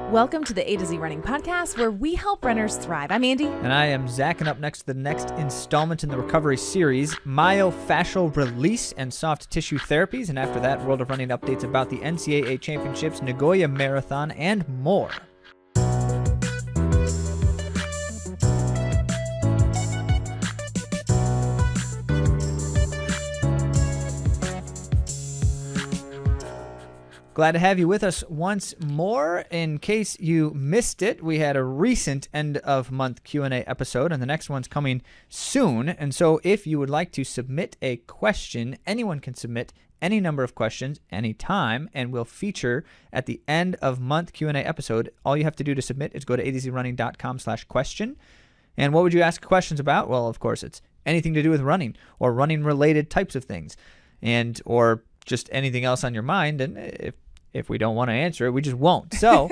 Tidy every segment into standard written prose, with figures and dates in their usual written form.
Welcome to the A to Z Running Podcast, where we help runners thrive. I'm Andy. And I am Zach, and up next, the next installment in the recovery series, Myofascial Release and Soft Tissue Therapies. And after that, World of Running updates about the NCAA Championships, Nagoya Marathon, and more. Glad to have you with us once more. In case you missed it, we had a recent end-of-month Q&A episode, and the next one's coming soon. And so if you would like to submit a question, anyone can submit any number of questions anytime, and we'll feature at the end-of-month Q&A episode. All you have to do to submit is go to AtoZrunning.com/question. And what would you ask questions about? Well, of course, it's anything to do with running or running-related types of things, and or just anything else on your mind. And if we don't want to answer it, we just won't. So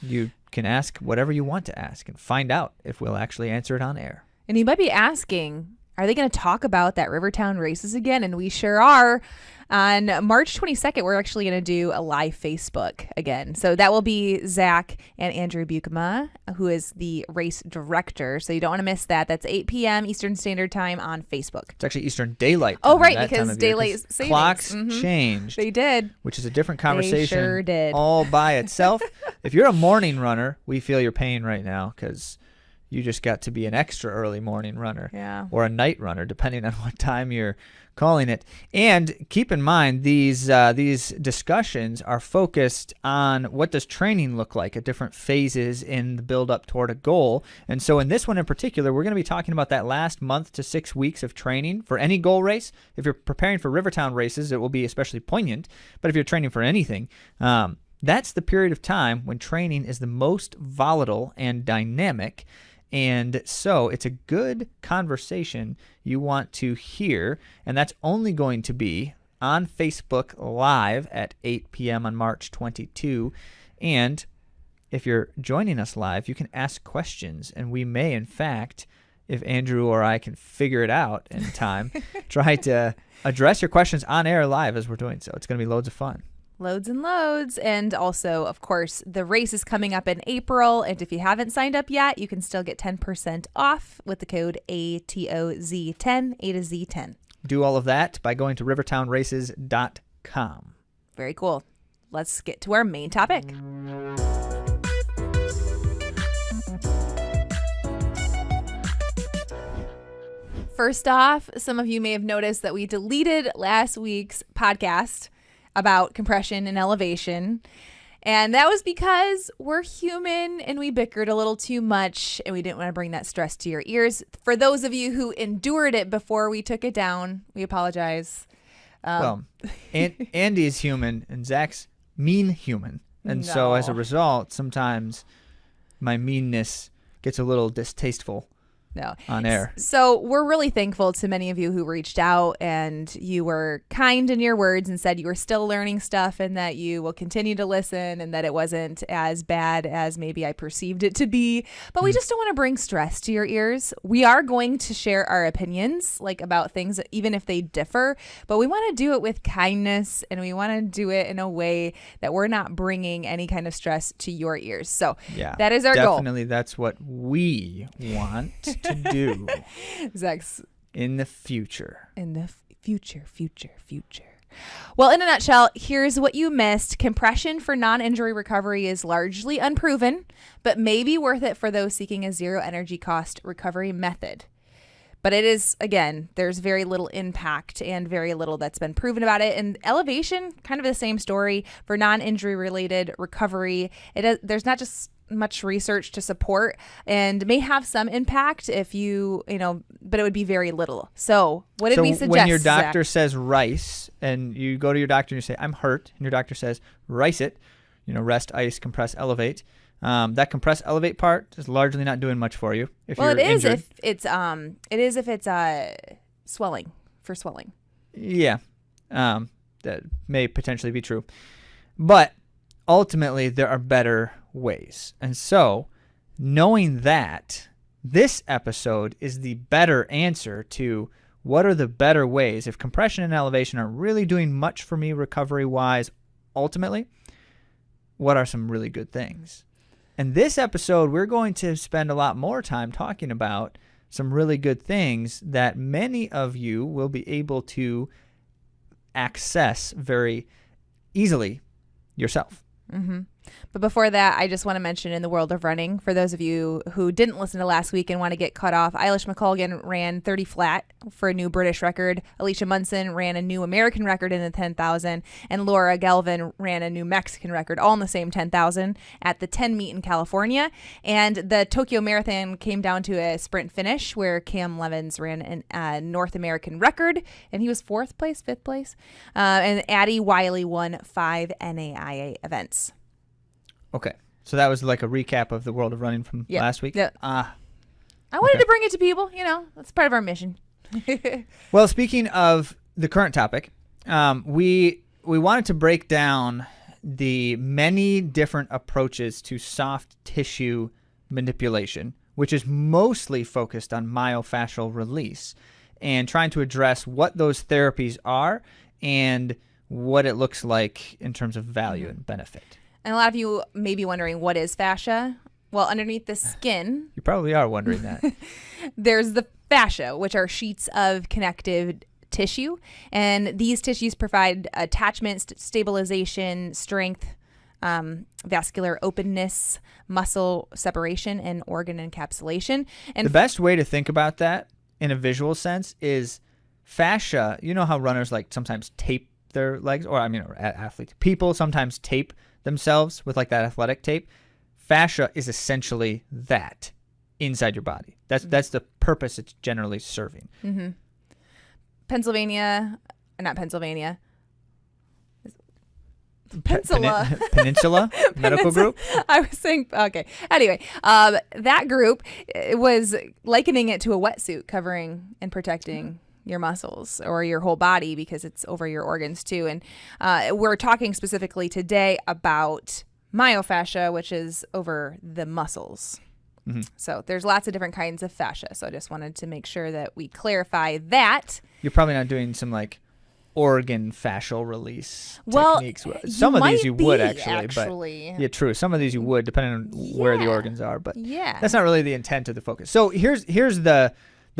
you can ask whatever you want to ask and find out if we'll actually answer it on air. And you might be asking, are they going to talk about that Rivertown races again? And we sure are. On March 22nd, we're actually going to do a live Facebook again. So that will be Zach and Andrew Bukema, who is the race director. So you don't want to miss that. That's 8 p.m. Eastern Standard Time on Facebook. It's actually Eastern Daylight Time. Oh, right, because daylight savings. Clocks changed. They did. Which is a different conversation. They sure did. All by itself. If you're a morning runner, we feel your pain right now because you just got to be an extra early morning runner. Yeah. Or a night runner, depending on what time you're calling it. And keep in mind, these discussions are focused on what does training look like at different phases in the build up toward a goal. And so in this one in particular, we're going to be talking about that last month to 6 weeks of training for any goal race. If you're preparing for Rivertown races, it will be especially poignant. But if you're training for anything, that's the period of time when training is the most volatile and dynamic. And so it's a good conversation you want to hear, and that's only going to be on Facebook Live at 8 p.m. on March 22. And if you're joining us live, you can ask questions, and we may, in fact, if Andrew or I can figure it out in time, try to address your questions on air live as we're doing so. It's going to be loads of fun. Loads and loads. And also, of course, the race is coming up in April. And if you haven't signed up yet, you can still get 10% off with the code ATOZ10, A to Z10. Do all of that by going to rivertownraces.com. Very cool. Let's get to our main topic. First off, some of you may have noticed that we deleted last week's podcast about compression and elevation. And that was because we're human and we bickered a little too much and we didn't want to bring that stress to your ears. For those of you who endured it before we took it down, we apologize. Andy is human and Zach's mean human. And so as a result, sometimes my meanness gets a little distasteful. No. On air. So we're really thankful to many of you who reached out and you were kind in your words and said you were still learning stuff and that you will continue to listen and that it wasn't as bad as maybe I perceived it to be. But we just don't want to bring stress to your ears. We are going to share our opinions about things, even if they differ, but we want to do it with kindness and we want to do it in a way that we're not bringing any kind of stress to your ears. So that is our goal. Definitely, that's what we want to do. Zach's in the future. Future. Well, in a nutshell, here's what you missed. Compression for non-injury recovery is largely unproven, but may be worth it for those seeking a zero energy cost recovery method. But it is, again, there's very little impact and very little that's been proven about it. And elevation, kind of the same story for non-injury related recovery. There's not just much research to support and may have some impact but it would be very little. So what did we suggest, when your doctor Zach? says rice and you go to your doctor and you say, I'm hurt, and your doctor says, rice it, rest, ice, compress, elevate. That compress, elevate part is largely not doing much for you. If it's swelling. Yeah. That may potentially be true. But ultimately, there are better ways. And so, knowing that, this episode is the better answer to what are the better ways. If compression and elevation aren't really doing much for me recovery-wise, ultimately, what are some really good things? And this episode, we're going to spend a lot more time talking about some really good things that many of you will be able to access very easily yourself. Mm-hmm. But before that, I just want to mention in the world of running, for those of you who didn't listen to last week and want to get cut off, Eilish McColgan ran 30 flat for a new British record. Alicia Munson ran a new American record in the 10,000. And Laura Galvin ran a new Mexican record, all in the same 10,000 at the 10 meet in California. And the Tokyo Marathon came down to a sprint finish where Cam Levins ran a North American record, and he was fifth place. And Addie Wiley won 5 NAIA events. Okay. So that was like a recap of the world of running from last week? Yep. I wanted to bring it to people. That's part of our mission. Well, speaking of the current topic, we wanted to break down the many different approaches to soft tissue manipulation, which is mostly focused on myofascial release, and trying to address what those therapies are and what it looks like in terms of value and benefit. And a lot of you may be wondering, what is fascia? Well, underneath the skin, you probably are wondering that. There's the fascia, which are sheets of connective tissue. And these tissues provide attachment, stabilization, strength, vascular openness, muscle separation, and organ encapsulation. And the best way to think about that in a visual sense is fascia. You know how runners like sometimes tape their legs, or athletes. People sometimes tape themselves with like that athletic tape. Fascia is essentially that inside your body. That's the purpose it's generally serving. Mm-hmm. Peninsula Medical Group. I was saying, okay. Anyway, that group was likening it to a wetsuit covering and protecting your muscles or your whole body, because it's over your organs too. And we're talking specifically today about myofascia, which is over the muscles. Mm-hmm. So there's lots of different kinds of fascia. So I just wanted to make sure that we clarify that. You're probably not doing some like organ fascial release techniques. Some of these you would actually. But yeah, true. Some of these you would, depending on where the organs are. But that's not really the intent of the focus. So here's the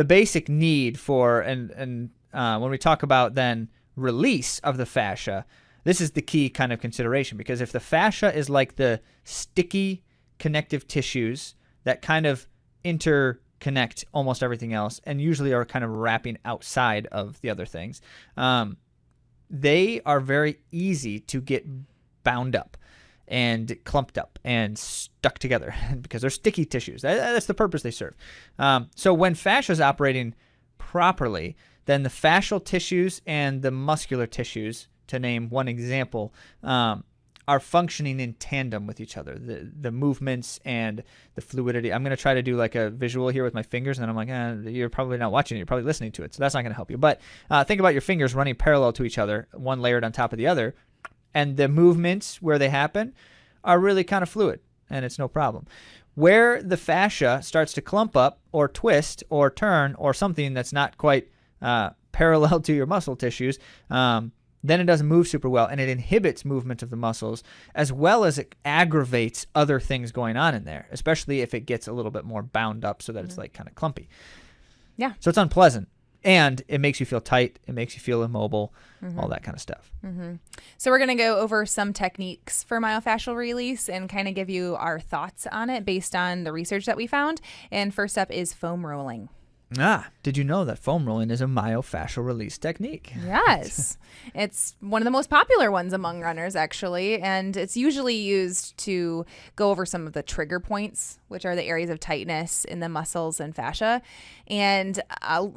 basic need for, and when we talk about then release of the fascia, this is the key kind of consideration, because if the fascia is like the sticky connective tissues that kind of interconnect almost everything else and usually are kind of wrapping outside of the other things, they are very easy to get bound up and clumped up and stuck together because they're sticky tissues. That's the purpose they serve. So when fascia is operating properly, then the fascial tissues and the muscular tissues, to name one example, are functioning in tandem with each other. The movements and the fluidity. I'm going to try to do like a visual here with my fingers, and then I'm like, you're probably not watching it. You're probably listening to it, so that's not going to help you. But think about your fingers running parallel to each other, one layered on top of the other, and the movements where they happen are really kind of fluid, and it's no problem. Where the fascia starts to clump up or twist or turn or something that's not quite parallel to your muscle tissues, then it doesn't move super well, and it inhibits movement of the muscles, as well as it aggravates other things going on in there, especially if it gets a little bit more bound up so that it's like kind of clumpy. Yeah. So it's unpleasant, and it makes you feel tight. It makes you feel immobile, all that kind of stuff. Mm-hmm. So we're going to go over some techniques for myofascial release and kind of give you our thoughts on it based on the research that we found. And first up is foam rolling. Did you know that foam rolling is a myofascial release technique? Yes. It's one of the most popular ones among runners, actually, and it's usually used to go over some of the trigger points, which are the areas of tightness in the muscles and fascia. And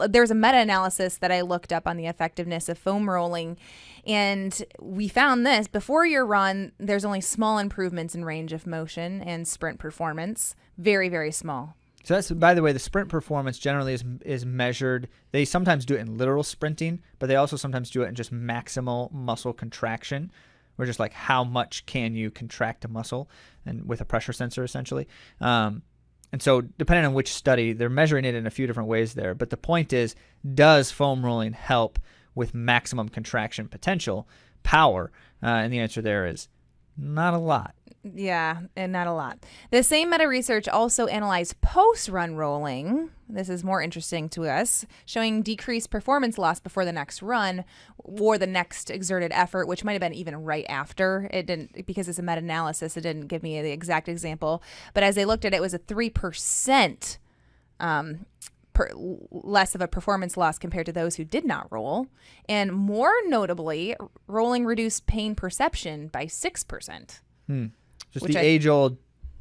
there's a meta-analysis that I looked up on the effectiveness of foam rolling, and we found this. Before your run, there's only small improvements in range of motion and sprint performance. Very, very small. So that's, by the way, the sprint performance generally is measured. They sometimes do it in literal sprinting, but they also sometimes do it in just maximal muscle contraction, where just like how much can you contract a muscle, and with a pressure sensor essentially. And so depending on which study, they're measuring it in a few different ways there. But the point is, does foam rolling help with maximum contraction potential, power? And the answer there is not a lot. Yeah, and not a lot. The same meta-research also analyzed post-run rolling. This is more interesting to us, showing decreased performance loss before the next run or the next exerted effort, which might have been even right after. It didn't, because it's a meta-analysis, it didn't give me the exact example. But as they looked at it, it was a 3% less of a performance loss compared to those who did not roll. And more notably, rolling reduced pain perception by 6%. Just the age-old,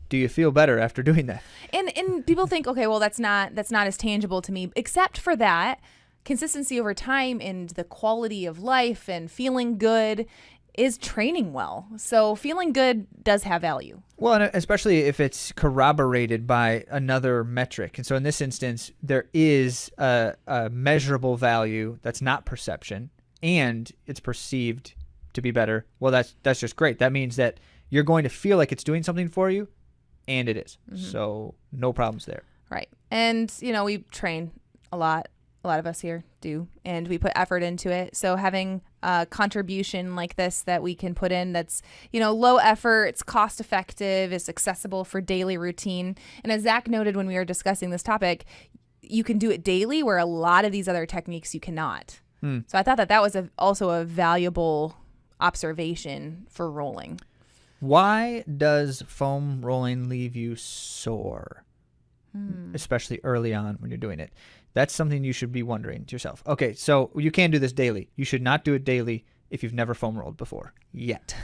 do you feel better after doing that? And people think, okay, well, that's not as tangible to me, except for that consistency over time and the quality of life and feeling good is training well. So feeling good does have value. Well, and especially if it's corroborated by another metric. And so in this instance, there is a measurable value that's not perception, and it's perceived to be better. Well, that's just great. That means that you're going to feel like it's doing something for you, and it is. Mm-hmm. So no problems there. Right. And, we train a lot. A lot of us here do, and we put effort into it. So having a contribution like this that we can put in that's, low effort, it's cost effective, it's accessible for daily routine. And as Zach noted when we were discussing this topic, you can do it daily where a lot of these other techniques you cannot. So I thought that was also a valuable observation for rolling. Why does foam rolling leave you sore, especially early on when you're doing it? That's something you should be wondering to yourself. Okay, so you can do this daily. You should not do it daily if you've never foam rolled before yet.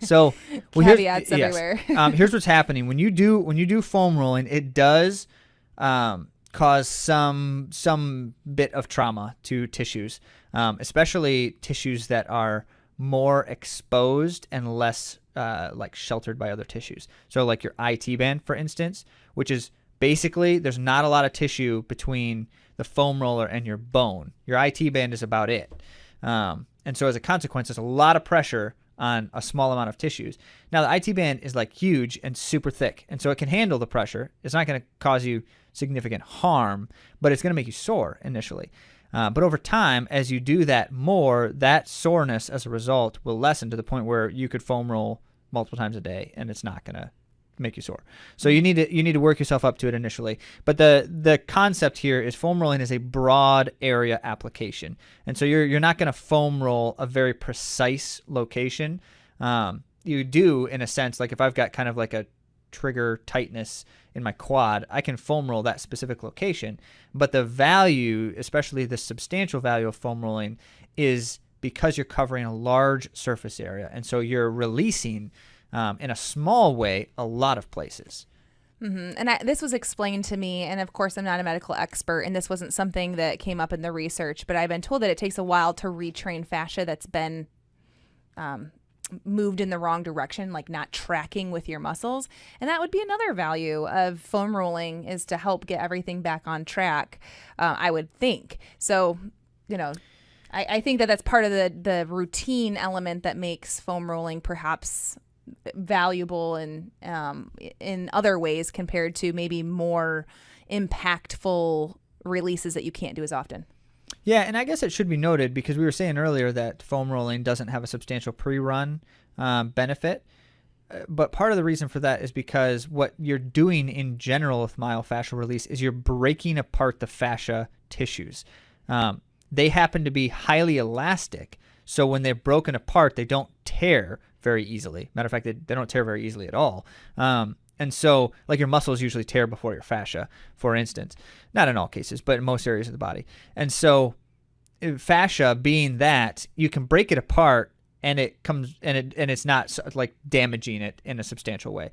So caveats everywhere. Here's what's happening when you do foam rolling. It does cause some bit of trauma to tissues, especially tissues that are more exposed and less like sheltered by other tissues. So like your IT band, for instance, which is basically there's not a lot of tissue between the foam roller and your bone. Your IT band is about it. And so as a consequence, there's a lot of pressure on a small amount of tissues. Now the IT band is like huge and super thick, and so it can handle the pressure. It's not going to cause you significant harm, but it's going to make you sore initially. But over time, as you do that more, that soreness as a result will lessen to the point where you could foam roll multiple times a day and it's not going to make you sore. So you need to work yourself up to it initially. But the concept here is foam rolling is a broad area application. And so you're not going to foam roll a very precise location. You do, in a sense, like if I've got kind of like a trigger tightness in my quad, I can foam roll that specific location. But the value, especially the substantial value of foam rolling, is because you're covering a large surface area. And so you're releasing, in a small way, a lot of places. Mm-hmm. And this was explained to me, and of course I'm not a medical expert, and this wasn't something that came up in the research, but I've been told that it takes a while to retrain fascia that's been moved in the wrong direction, like not tracking with your muscles. And that would be another value of foam rolling, is to help get everything back on track, I would think. So, I think that's part of the routine element that makes foam rolling perhaps valuable and in other ways compared to maybe more impactful releases that you can't do as often. Yeah, and I guess it should be noted, because we were saying earlier that foam rolling doesn't have a substantial pre-run benefit. But part of the reason for that is because what you're doing in general with myofascial release is you're breaking apart the fascia tissues. They happen to be highly elastic, so when they're broken apart, they don't tear very easily. Matter of fact, they don't tear very easily at all. And so, like, your muscles usually tear before your fascia, for instance. Not in all cases, but in most areas of the body. And so, fascia being that, you can break it apart, and it comes and it's not like damaging it in a substantial way.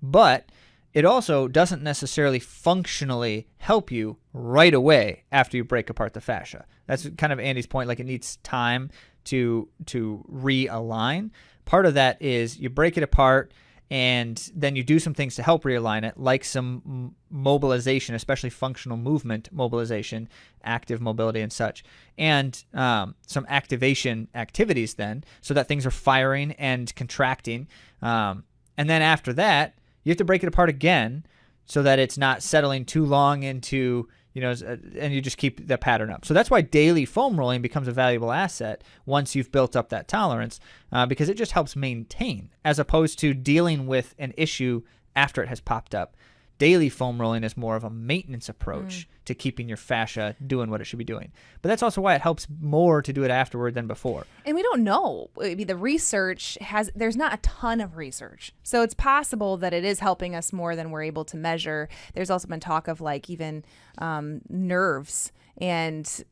But it also doesn't necessarily functionally help you right away after you break apart the fascia. That's kind of Andy's point. Like, it needs time to realign. Part of that is you break it apart, and then you do some things to help realign it, like some mobilization, especially functional movement mobilization, active mobility and such, and some activation activities then, so that things are firing and contracting. And then after that, you have to break it apart again so that it's not settling too long into and you just keep the pattern up. So that's why daily foam rolling becomes a valuable asset once you've built up that tolerance, because it just helps maintain as opposed to dealing with an issue after it has popped up. Daily foam rolling is more of a maintenance approach to keeping your fascia doing what it should be doing. But that's also why it helps more to do it afterward than before. And we don't know. The research there's not a ton of research. So it's possible that it is helping us more than we're able to measure. There's also been talk of like even nerves and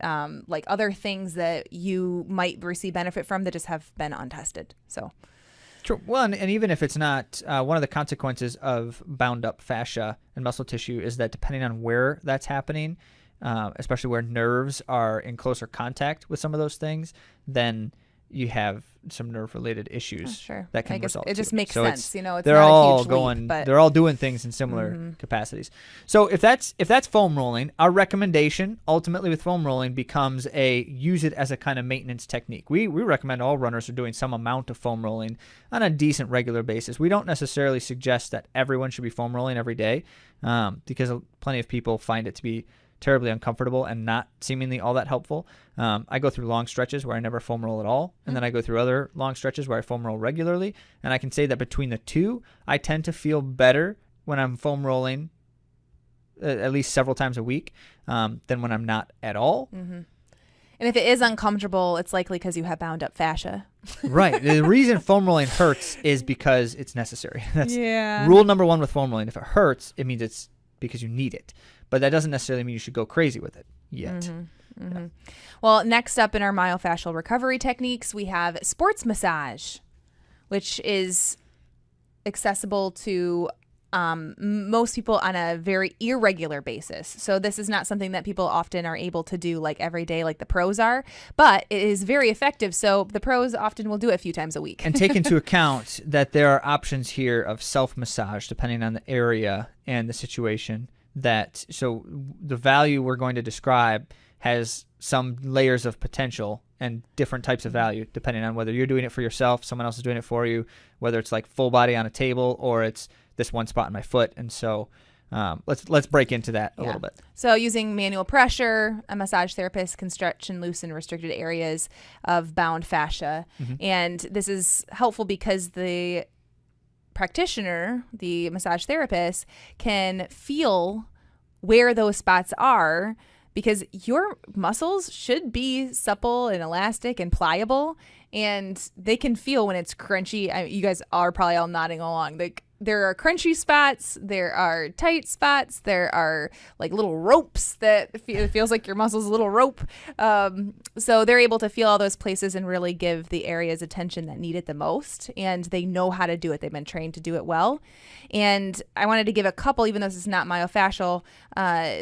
like other things that you might receive benefit from that just have been untested. So. True. Well, and even if it's not, one of the consequences of bound up fascia and muscle tissue is that depending on where that's happening, especially where nerves are in closer contact with some of those things, then you have some nerve-related issues that can result. It just makes sense. It's they're not all a huge going. leap, but they're all doing things in similar capacities. So if that's foam rolling, our recommendation ultimately with foam rolling becomes use it as a kind of maintenance technique. We recommend all runners are doing some amount of foam rolling on a decent regular basis. We don't necessarily suggest that everyone should be foam rolling every day, because plenty of people find it to be terribly uncomfortable and not seemingly all that helpful. I go through long stretches where I never foam roll at all, and then I go through other long stretches where I foam roll regularly, and I can say that between the two, I tend to feel better when I'm foam rolling at least several times a week than when I'm not at all. And if it is uncomfortable, it's likely because you have bound up fascia. Right. The reason foam rolling hurts is because it's necessary. That's rule number one with foam rolling. If it hurts, it means it's because you need it. But that doesn't necessarily mean you should go crazy with it yet. Yeah. Well, next up in our myofascial recovery techniques, we have sports massage, which is accessible to most people on a very irregular basis. So this is not something that people often are able to do like every day like the pros are, but it is very effective. So the pros often will do it a few times a week. And take into account that there are options here of self-massage depending on the area and the situation. So the value we're going to describe has some layers of potential and different types of value depending on whether you're doing it for yourself, someone else is doing it for you, whether it's like full body on a table or it's this one spot in my foot. And so let's break into that a little bit. So using manual pressure, a massage therapist can stretch and loosen restricted areas of bound fascia. And this is helpful because the practitioner, the massage therapist, can feel where those spots are, because your muscles should be supple and elastic and pliable, and they can feel when it's crunchy. You guys are probably all nodding along. Like, there are crunchy spots, there are tight spots, there are like little ropes that it feels like your muscle's a little rope. So they're able to feel all those places and really give the areas attention that need it the most. And they know how to do it. They've been trained to do it well. And I wanted to give a couple, even though this is not myofascial,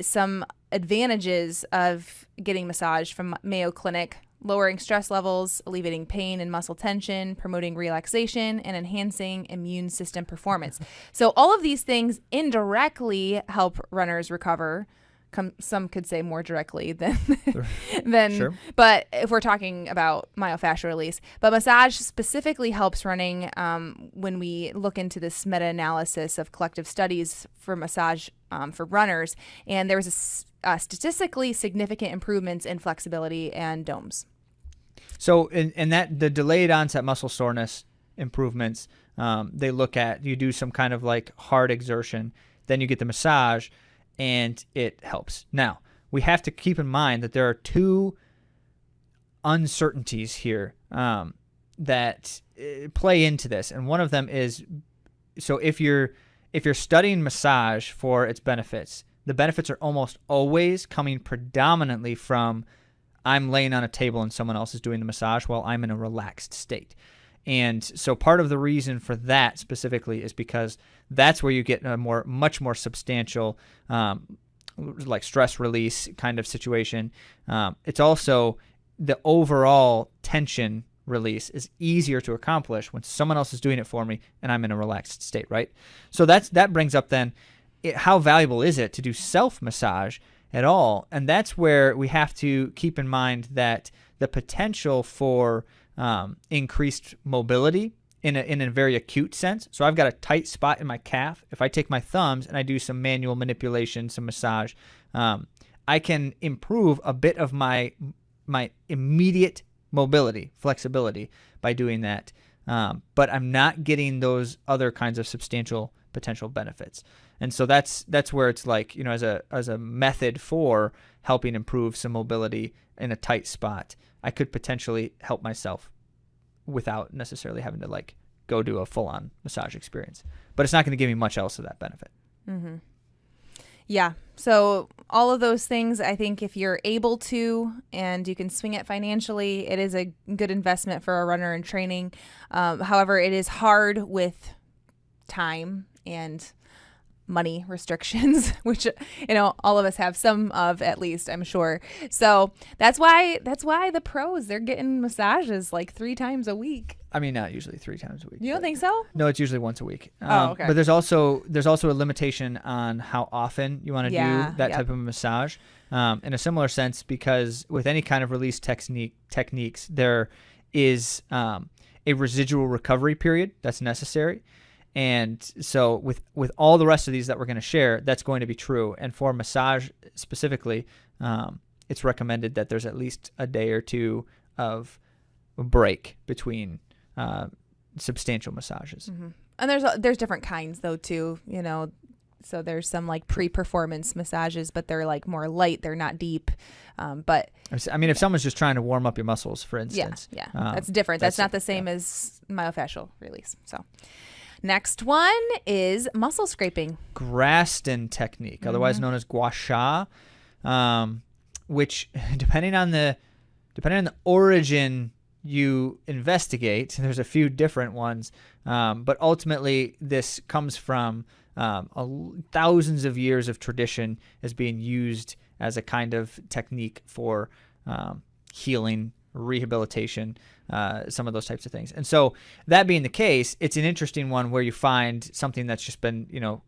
some advantages of getting massage from Mayo Clinic: lowering stress levels, alleviating pain and muscle tension, promoting relaxation, and enhancing immune system performance. So all of these things indirectly help runners recover. Some could say more directly than Sure. But if we're talking about myofascial release, but massage specifically helps running. When we look into this meta-analysis of collective studies for massage for runners, and there was a statistically significant improvements in flexibility and DOMS. So in that, the delayed onset muscle soreness improvements, they look at, you do some kind of like hard exertion, then you get the massage, and it helps. Now, we have to keep in mind that there are two uncertainties here that play into this, and one of them is, so if you're studying massage for its benefits, the benefits are almost always coming predominantly from I'm laying on a table and someone else is doing the massage while I'm in a relaxed state. And so part of the reason for that specifically is because that's where you get a much more substantial like stress release kind of situation. It's also the overall tension release is easier to accomplish when someone else is doing it for me and I'm in a relaxed state, right? So that brings up then, how valuable is it to do self-massage at all? And that's where we have to keep in mind that the potential for increased mobility in a very acute sense. So I've got a tight spot in my calf. If I take my thumbs and I do some manual manipulation, some massage, I can improve a bit of my immediate mobility, flexibility by doing that. But I'm not getting those other kinds of substantial potential benefits. And so that's where it's like, you know, as a method for helping improve some mobility in a tight spot, I could potentially help myself without necessarily having to like go do a full-on massage experience. But it's not going to give me much else of that benefit. Mm-hmm. Yeah. So all of those things, I think if you're able to and you can swing it financially, it is a good investment for a runner in training. However, it is hard with time and money restrictions, which, you know, all of us have some of, at least, I'm sure. So that's why the pros, they're getting massages like 3 times a week. I mean, not usually 3 times a week. You don't think so? No, it's usually once a week. Okay. But there's also a limitation on how often you want to do that type of massage. In a similar sense, because with any kind of release techniques, there is a residual recovery period that's necessary. And so with all the rest of these that we're going to share, that's going to be true. And for massage specifically, it's recommended that there's at least a day or 2 of a break between substantial massages. Mm-hmm. And there's different kinds though too, you know. So there's some like pre-performance massages, but they're like more light. They're not deep. But I mean, if someone's just trying to warm up your muscles, for instance, that's different. That's not the same as myofascial release. So. Next one is muscle scraping. Graston technique, otherwise known as gua sha, which depending on the origin you investigate, there's a few different ones, but ultimately this comes from thousands of years of tradition as being used as a kind of technique for healing, rehabilitation, some of those types of things. And so that being the case, it's an interesting one where you find something that's just been, you know,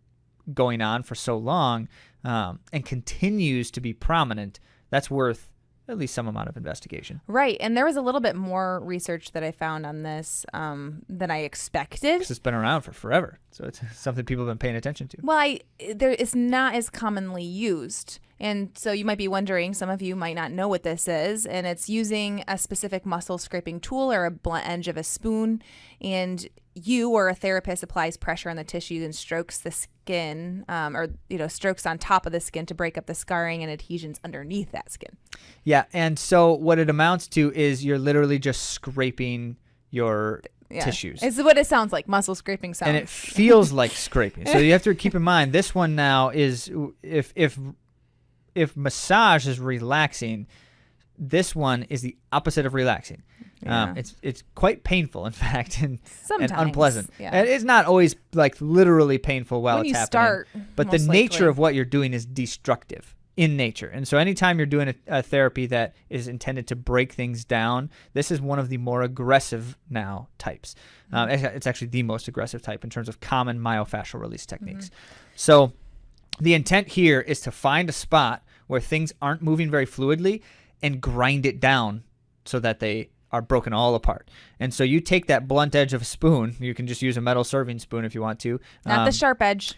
going on for so long and continues to be prominent. That's worth at least some amount of investigation. Right. And there was a little bit more research that I found on this than I expected. 'Cause it's been around for forever. So it's something people have been paying attention to. Well, it's not as commonly used. And so you might be wondering, some of you might not know what this is, and it's using a specific muscle scraping tool or a blunt edge of a spoon, and you or a therapist applies pressure on the tissues and strokes the skin, or, you know, strokes on top of the skin to break up the scarring and adhesions underneath that skin. Yeah, and so what it amounts to is you're literally just scraping your tissues. It's what it sounds like, muscle scraping sound. And it feels like scraping. So you have to keep in mind, this one now is, if massage is relaxing, this one is the opposite of relaxing. Yeah. It's quite painful, in fact, and unpleasant. Yeah. And it's not always like literally painful while when it's you happening. Start, but the nature of what you're doing is destructive in nature. And so anytime you're doing a therapy that is intended to break things down, this is one of the more aggressive now types. It's actually the most aggressive type in terms of common myofascial release techniques. Mm-hmm. So the intent here is to find a spot where things aren't moving very fluidly and grind it down so that they are broken all apart. And so you take that blunt edge of a spoon. You can just use a metal serving spoon if you want to. Not the sharp edge.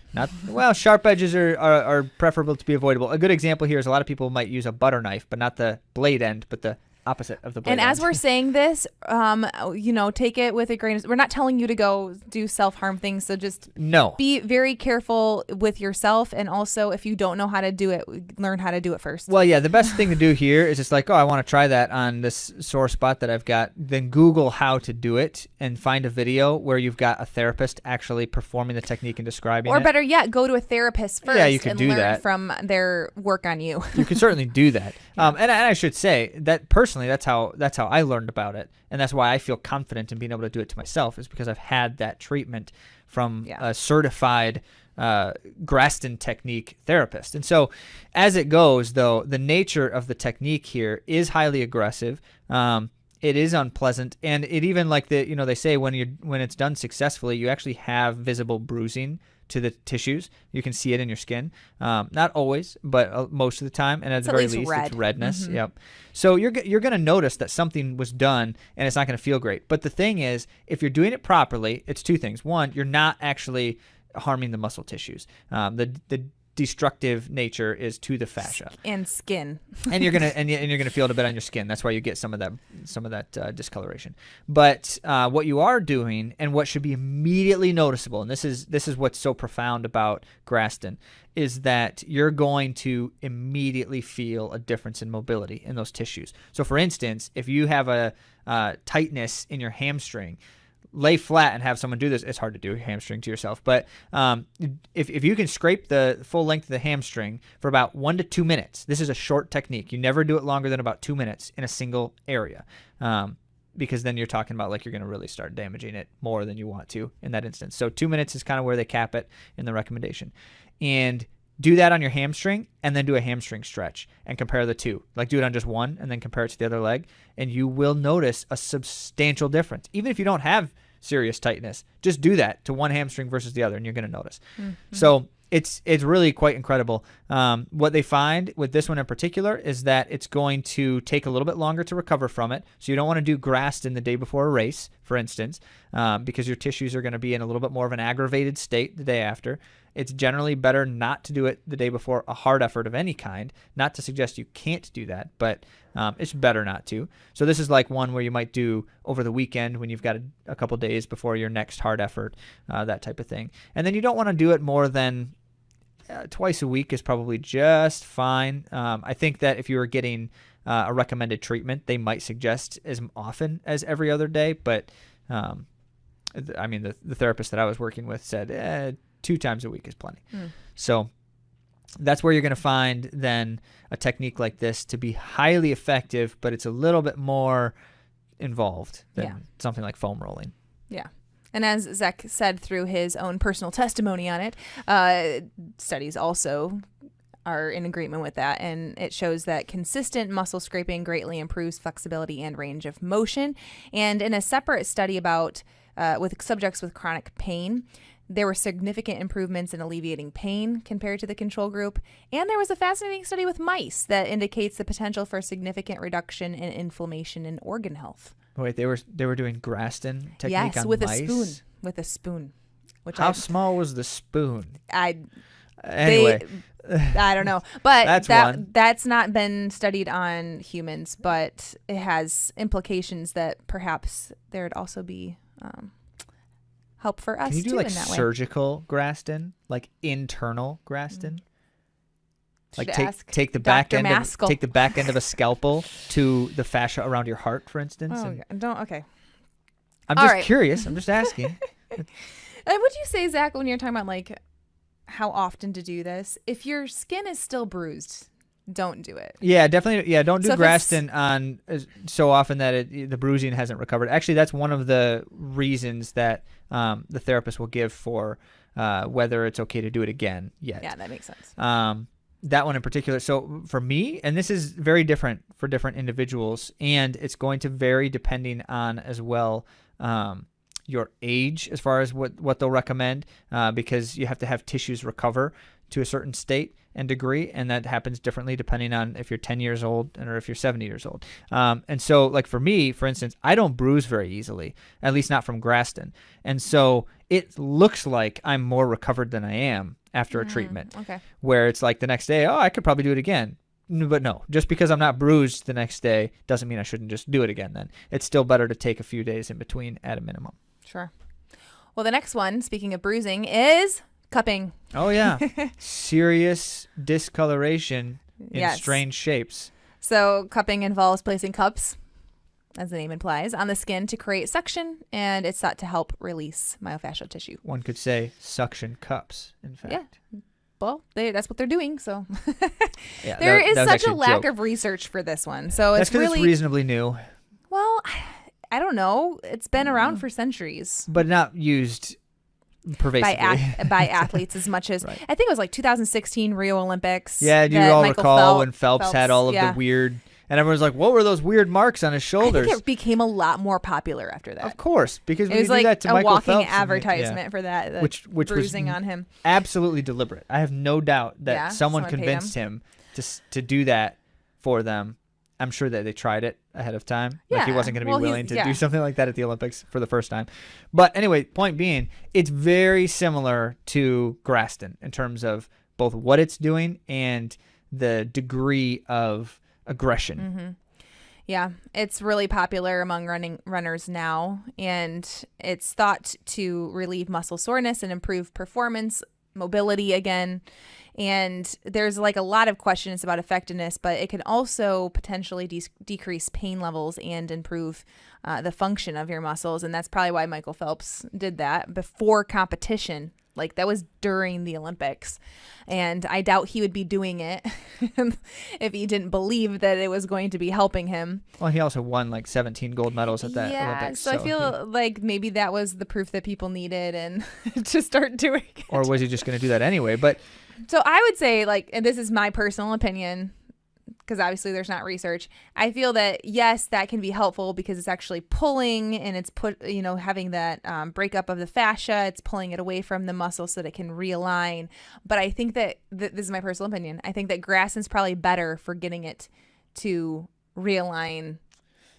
Sharp edges are preferable to be avoidable. A good example here is a lot of people might use a butter knife, but not the blade end, but the opposite of the blade end. And as we're saying this, you know, take it with a grain of, we're not telling you to go do self-harm things, so just be very careful with yourself, and also if you don't know how to do it, learn how to do it first. Well, yeah, the best thing to do here is just like, I want to try that on this sore spot that I've got. Then Google how to do it and find a video where you've got a therapist actually performing the technique and describing it. Or better yet, go to a therapist first you could and do learn that from their work on you. You could certainly do that. And I should say that personally, that's how I learned about it, and that's why I feel confident in being able to do it to myself, is because I've had that treatment from a certified Graston technique therapist. And so as it goes, though, the nature of the technique here is highly aggressive. It is unpleasant, and it even, like they say when it's done successfully, you actually have visible bruising to the tissues. You can see it in your skin. Not always, but most of the time, and at the very least, it's redness. Mm-hmm. Yep. So you're going to notice that something was done, and it's not going to feel great. But the thing is, if you're doing it properly, it's 2 things. One, you're not actually harming the muscle tissues. The destructive nature is to the fascia and skin. and you're gonna feel it a bit on your skin. That's why you get some of that discoloration. But what you are doing, and what should be immediately noticeable, and this is what's so profound about Graston, is that you're going to immediately feel a difference in mobility in those tissues. So for instance, if you have a tightness in your hamstring, lay flat and have someone do this. It's hard to do hamstring to yourself, but if you can scrape the full length of the hamstring for about 1 to 2 minutes, this is a short technique. You never do it longer than about 2 minutes in a single area, because then you're talking about like you're going to really start damaging it more than you want to in that instance. So 2 minutes is kind of where they cap it in the recommendation. And do that on your hamstring, and then do a hamstring stretch and compare the two. Like do it on just one and then compare it to the other leg, and you will notice a substantial difference. Even if you don't have serious tightness, just do that to one hamstring versus the other, and you're going to notice. Mm-hmm. So it's really quite incredible. What they find with this one in particular is that it's going to take a little bit longer to recover from it. So you don't want to do Graston the day before a race, for instance, because your tissues are going to be in a little bit more of an aggravated state the day after. It's generally better not to do it the day before a hard effort of any kind. Not to suggest you can't do that, but it's better not to. So this is like one where you might do over the weekend when you've got a couple days before your next hard effort, that type of thing. And then you don't want to do it more than twice a week is probably just fine. I think that if you were getting a recommended treatment, they might suggest as often as every other day. But I mean, the therapist that I was working with said 2 times a week is plenty. So that's where you're going to find then a technique like this to be highly effective, but it's a little bit more involved than something like foam rolling. Yeah. And as Zach said through his own personal testimony on it, studies also are in agreement with that. And it shows that consistent muscle scraping greatly improves flexibility and range of motion. And in a separate study about with subjects with chronic pain, there were significant improvements in alleviating pain compared to the control group. And there was a fascinating study with mice that indicates the potential for significant reduction in inflammation and organ health. Wait, they were doing Graston technique on with mice? With a spoon. How small was the spoon? Anyway, I don't know, but that's that's not been studied on humans, but it has implications that perhaps there would also be help for us. Can you do too, like in that surgical Graston, like internal Graston? Like take the Dr. take the back end of a scalpel to the fascia around your heart, for instance. Okay. I'm just curious. I'm just asking. Would you say, Zach, when you're talking about like how often to do this, if your skin is still bruised, don't do it? Yeah, definitely. Yeah, don't do Graston on so often that the bruising hasn't recovered. Actually, that's one of the reasons that the therapist will give for whether it's okay to do it again yet. Yeah, that makes sense. That one in particular. So for me, and this is very different for different individuals, and it's going to vary depending on as well your age as far as what they'll recommend, because you have to have tissues recover to a certain state and degree, and that happens differently depending on if you're 10 years old or if you're 70 years old. And so like for me, for instance, I don't bruise very easily, at least not from Graston. And so it looks like I'm more recovered than I am after a treatment, where it's like the next day, I could probably do it again. But no, just because I'm not bruised the next day doesn't mean I shouldn't just do it again then. It's still better to take a few days in between at a minimum. Sure. Well, the next one, speaking of bruising, is cupping. Oh, yeah. Serious discoloration in strange shapes. So cupping involves placing cups, as the name implies, on the skin to create suction, and it's thought to help release myofascial tissue. One could say suction cups, in fact. Yeah. Well, that's what they're doing. So yeah, there is such a lack of research for this one. So that's because it's reasonably new. Well, I don't know. It's been around for centuries, but not used pervasively by athletes as much as I think it was like 2016 Rio Olympics. Yeah, do you all recall when Phelps had all of the weird? And everyone's like, what were those weird marks on his shoulders? I think it became a lot more popular after that. Of course, because when it was you do that to Michael Phelps, a walking Phelps advertisement for that, which bruising was on him. Absolutely deliberate. I have no doubt that someone convinced him to do that for them. I'm sure that they tried it ahead of time. Like he Yeah. wasn't going to be Well, willing to yeah. do something like that at the Olympics for the first time. But anyway, point being, it's very similar to Graston in terms of both what it's doing and the degree of aggression. Mm-hmm. Yeah, it's really popular among runners now, and it's thought to relieve muscle soreness and improve performance, mobility again. And there's like a lot of questions about effectiveness, but it can also potentially decrease pain levels and improve the function of your muscles. And that's probably why Michael Phelps did that before competition. Like that was during the Olympics. And I doubt he would be doing it if he didn't believe that it was going to be helping him. Well, he also won like 17 gold medals at that Olympics. So I feel like maybe that was the proof that people needed and to start doing it. Or was he just going to do that anyway? But so I would say, like, and this is my personal opinion, because obviously there's not research. I feel that, yes, that can be helpful because it's actually pulling and it's having that breakup of the fascia. It's pulling it away from the muscle so that it can realign. But I think that this is my personal opinion. I think that Graston's probably better for getting it to realign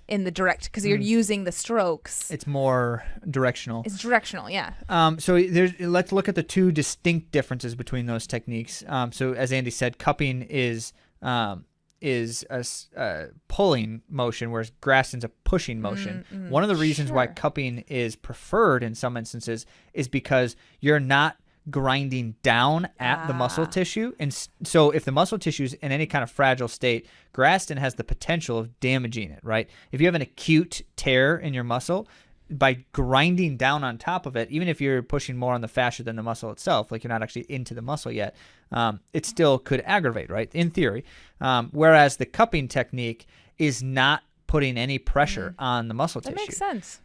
in the direct, because you're using the strokes. It's more directional. It's directional, yeah. So let's look at the two distinct differences between those techniques. So as Andy said, cupping is a pulling motion, whereas Graston's a pushing motion. One of the reasons why cupping is preferred in some instances is because you're not grinding down at the muscle tissue. And so if the muscle tissue is in any kind of fragile state, Graston has the potential of damaging it, right? If you have an acute tear in your muscle, by grinding down on top of it, even if you're pushing more on the fascia than the muscle itself, like you're not actually into the muscle yet, it still could aggravate, right? In theory. Whereas the cupping technique is not putting any pressure on the muscle tissue. That makes sense.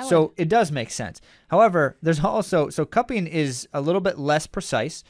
So it does make sense. However, there's also, so cupping is a little bit less precise.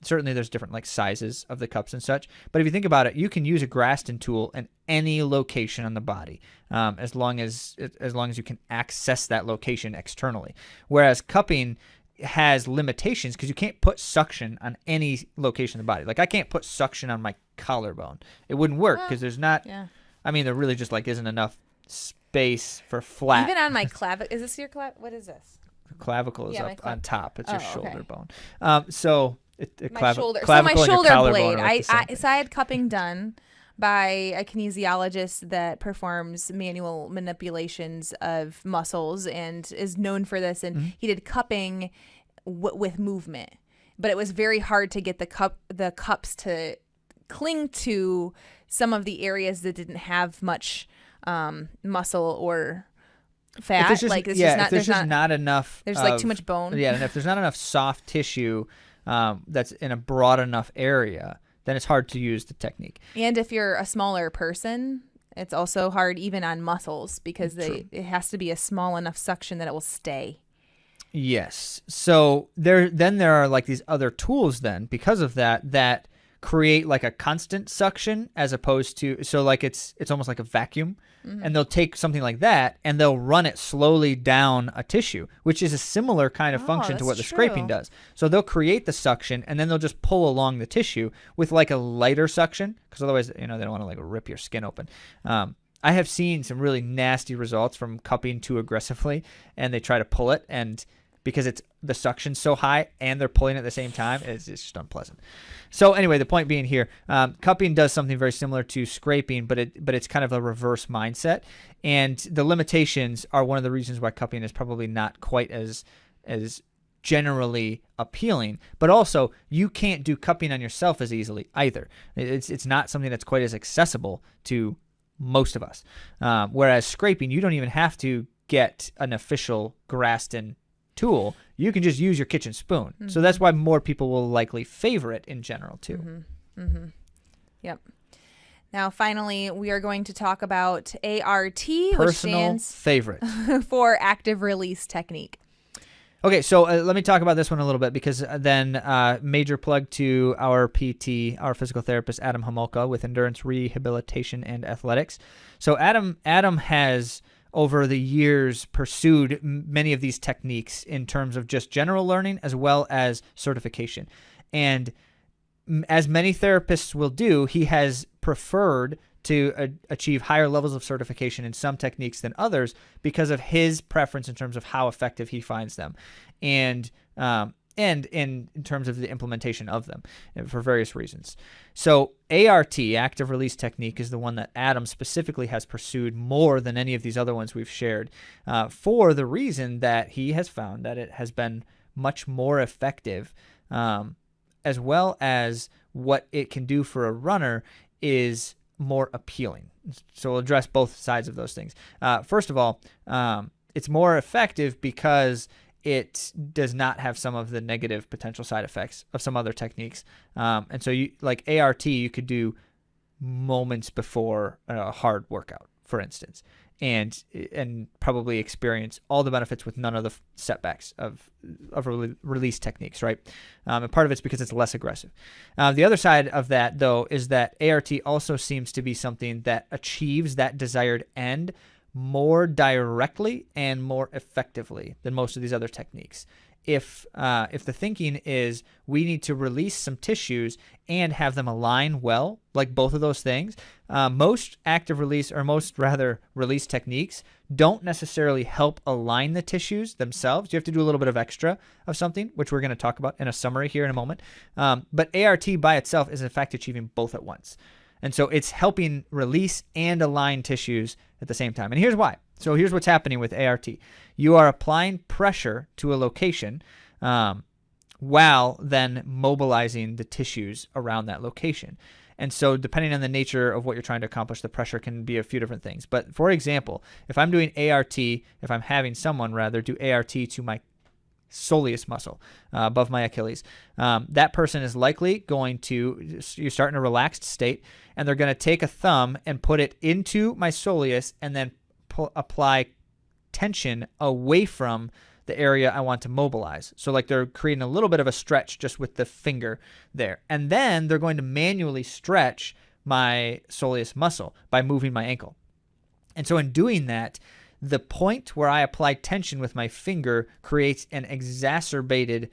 Certainly there's different like sizes of the cups and such. But if you think about it, you can use a Graston tool in any location on the body, as long as you can access that location externally. Whereas cupping has limitations because you can't put suction on any location of the body. Like I can't put suction on my collarbone. It wouldn't work because there's not... Yeah. I mean, there really just like isn't enough space for flat. Even on my clavicle. Is this your clavicle? What is this? Clavicle is up on top. It's your shoulder bone. My shoulder. So my shoulder blade. I had cupping done by a kinesiologist that performs manual manipulations of muscles and is known for this. And he did cupping with movement, but it was very hard to get the cups to cling to some of the areas that didn't have much muscle or fat. If there's just not enough. There's like too much bone. Yeah, and if there's not enough soft tissue that's in a broad enough area, then it's hard to use the technique. And if you're a smaller person, it's also hard even on muscles because it has to be a small enough suction that it will stay. Yes. So there are like these other tools then because of that create like a constant suction as opposed to, so like it's almost like a vacuum, and they'll take something like that and they'll run it slowly down a tissue, which is a similar kind of function to what the scraping does. So they'll create the suction and then they'll just pull along the tissue with like a lighter suction, because otherwise they don't want to like rip your skin open. I have seen some really nasty results from cupping too aggressively and they try to pull it, and because it's the suction's so high and they're pulling at the same time, it's just unpleasant. So anyway, the point being here, cupping does something very similar to scraping, but it's kind of a reverse mindset. And the limitations are one of the reasons why cupping is probably not quite as generally appealing. But also, you can't do cupping on yourself as easily either. It's not something that's quite as accessible to most of us. Whereas scraping, you don't even have to get an official Graston tool. You can just use your kitchen spoon. So that's why more people will likely favor it in general too. Yep. Now finally we are going to talk about ART, personal which stands favorite for active release technique. Okay, so let me talk about this one a little bit, because then major plug to our PT, our physical therapist, Adam Homolka, with Endurance Rehabilitation and Athletics. So Adam has over the years pursued many of these techniques in terms of just general learning as well as certification. And as many therapists will do, he has preferred to achieve higher levels of certification in some techniques than others because of his preference in terms of how effective he finds them, and in terms of the implementation of them for various reasons. So ART, active release technique, is the one that Adam specifically has pursued more than any of these other ones we've shared, for the reason that he has found that it has been much more effective, as well as what it can do for a runner is more appealing. So we'll address both sides of those things. First of all, it's more effective because it does not have some of the negative potential side effects of some other techniques. And so you, like ART, you could do moments before a hard workout, for instance, and probably experience all the benefits with none of the setbacks of release techniques, right? And part of it's because it's less aggressive. The other side of that, though, is that ART also seems to be something that achieves that desired end more directly and more effectively than most of these other techniques. If the thinking is we need to release some tissues and have them align well, like both of those things, most active release, or most rather release techniques, don't necessarily help align the tissues themselves. You have to do a little bit of extra of something, which we're going to talk about in a summary here in a moment. But ART by itself is in fact achieving both at once. And so it's helping release and align tissues at the same time. And here's why. So here's what's happening with ART. You are applying pressure to a location while then mobilizing the tissues around that location. And so depending on the nature of what you're trying to accomplish, the pressure can be a few different things. But for example, if I'm doing ART, if I'm having someone rather do ART to my soleus muscle above my Achilles, that person is likely going to, you start in a relaxed state, and they're going to take a thumb and put it into my soleus and then apply tension away from the area I want to mobilize. So like they're creating a little bit of a stretch just with the finger there. And then they're going to manually stretch my soleus muscle by moving my ankle. And so in doing that, the point where I apply tension with my finger creates an exacerbated